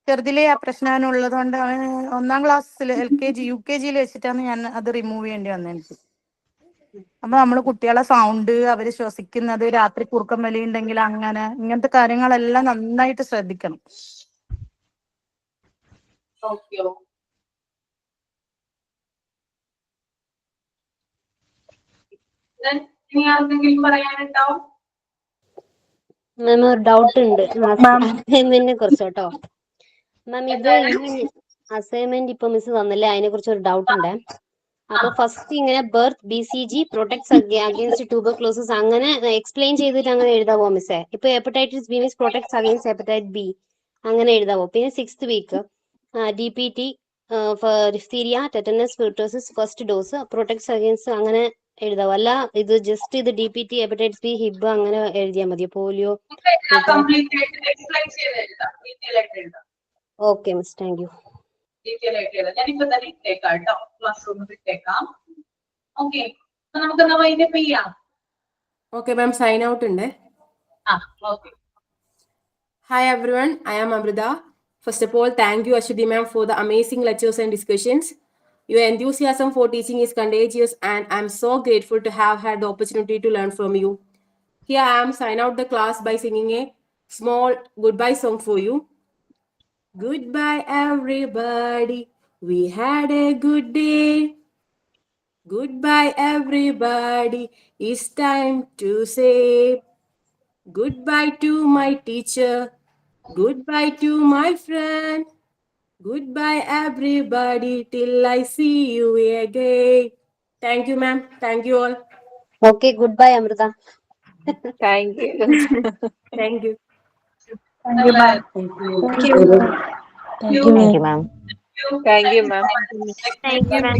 L: ചെറുതിലേ ആ പ്രശ്നം ഉള്ളത് കൊണ്ട് അവൻ 1ാം ക്ലാസ്സിൽ LKG UKG വെച്ചിട്ടാണ് ഞാൻ അത് റിമൂവ് ചെയ്യേണ്ടി വന്നത് എനിക്ക്. അപ്പൊ നമ്മള് കുട്ടികളെ സൗണ്ട്, അവര് ശ്വസിക്കുന്നത്, രാത്രി കുറുക്കം വലി ഉണ്ടെങ്കിൽ അങ്ങനെ ഇങ്ങനത്തെ കാര്യങ്ങളെല്ലാം നന്നായിട്ട് ശ്രദ്ധിക്കണം.
A: ഓക്കെ. ഇനി ആർക്കെങ്കിലും പറയാനുണ്ടോ?
D: മാം ഒരു ഡൗട്ട് ഉണ്ട് അസൈൻമെന്റിനെ കുറിച്ച് കേട്ടോ. മാം ഇത് ഈ അസൈൻമെന്റ് ഇപ്പൊ മിസ് തന്നില്ലേ, അതിനെ കുറിച്ച് ഒരു ഡൗട്ട് ഉണ്ട്. അപ്പൊ ഫസ്റ്റ് ഇങ്ങനെ birth BCG protects against tuberculosis അങ്ങനെ എക്സ്പ്ലെയിൻ ചെയ്തിട്ട് അങ്ങനെ എഴുതാവോ മിസ്സേ? ഇപ്പൊ hepatitis B means protects against hepatitis B അങ്ങനെ എഴുതാവോ? പിന്നെ 6th week DPT diphtheria tetanus pertussis first dose protects against അങ്ങനെ എഴുതാവോ? അല്ല ഇത് ജസ്റ്റ് ഇത് DPT ഹെപ്പറ്റൈറ്റിസ് ബി ഹിബ് അങ്ങനെ എഴുതിയാൽ മതിയോ? Polio? Okay miss, thank you.
A: ഞാനിപ്പോ തന്നെ ഇട്ടേക്കാം കേട്ടോ, ക്ലാസ് റൂമിൽ ഇട്ടേക്കാം. ഓക്കെ, അപ്പൊ നമുക്ക് എന്നാ വൈൻഡപ്പ് ചെയ്യാം.
C: Okay, ma'am, sign out ഉണ്ട്.
A: Okay.
C: Hi everyone, I am Amrita. First of all, thank you Ashwati ma'am for the amazing lectures and discussions. Your enthusiasm for teaching is contagious and I'm so grateful to have had the opportunity to learn from you. Here I am sign out the class by singing a small goodbye song for you. Goodbye everybody, we had a good day. Goodbye everybody, it's time to say goodbye to my teacher, goodbye to my friend, goodbye everybody till I see you again. Thank you ma'am, thank you all.
D: Okay, goodbye Amrita.
J: Thank you.
C: Thank you.
A: Thank you, ma'am.
H: Thank you, ma'am.
J: Thank you, ma'am. Thank you, ma'am.
A: Thank you, ma'am.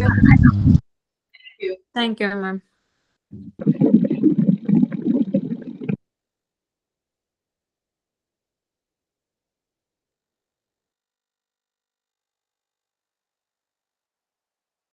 J: Thank you, ma'am.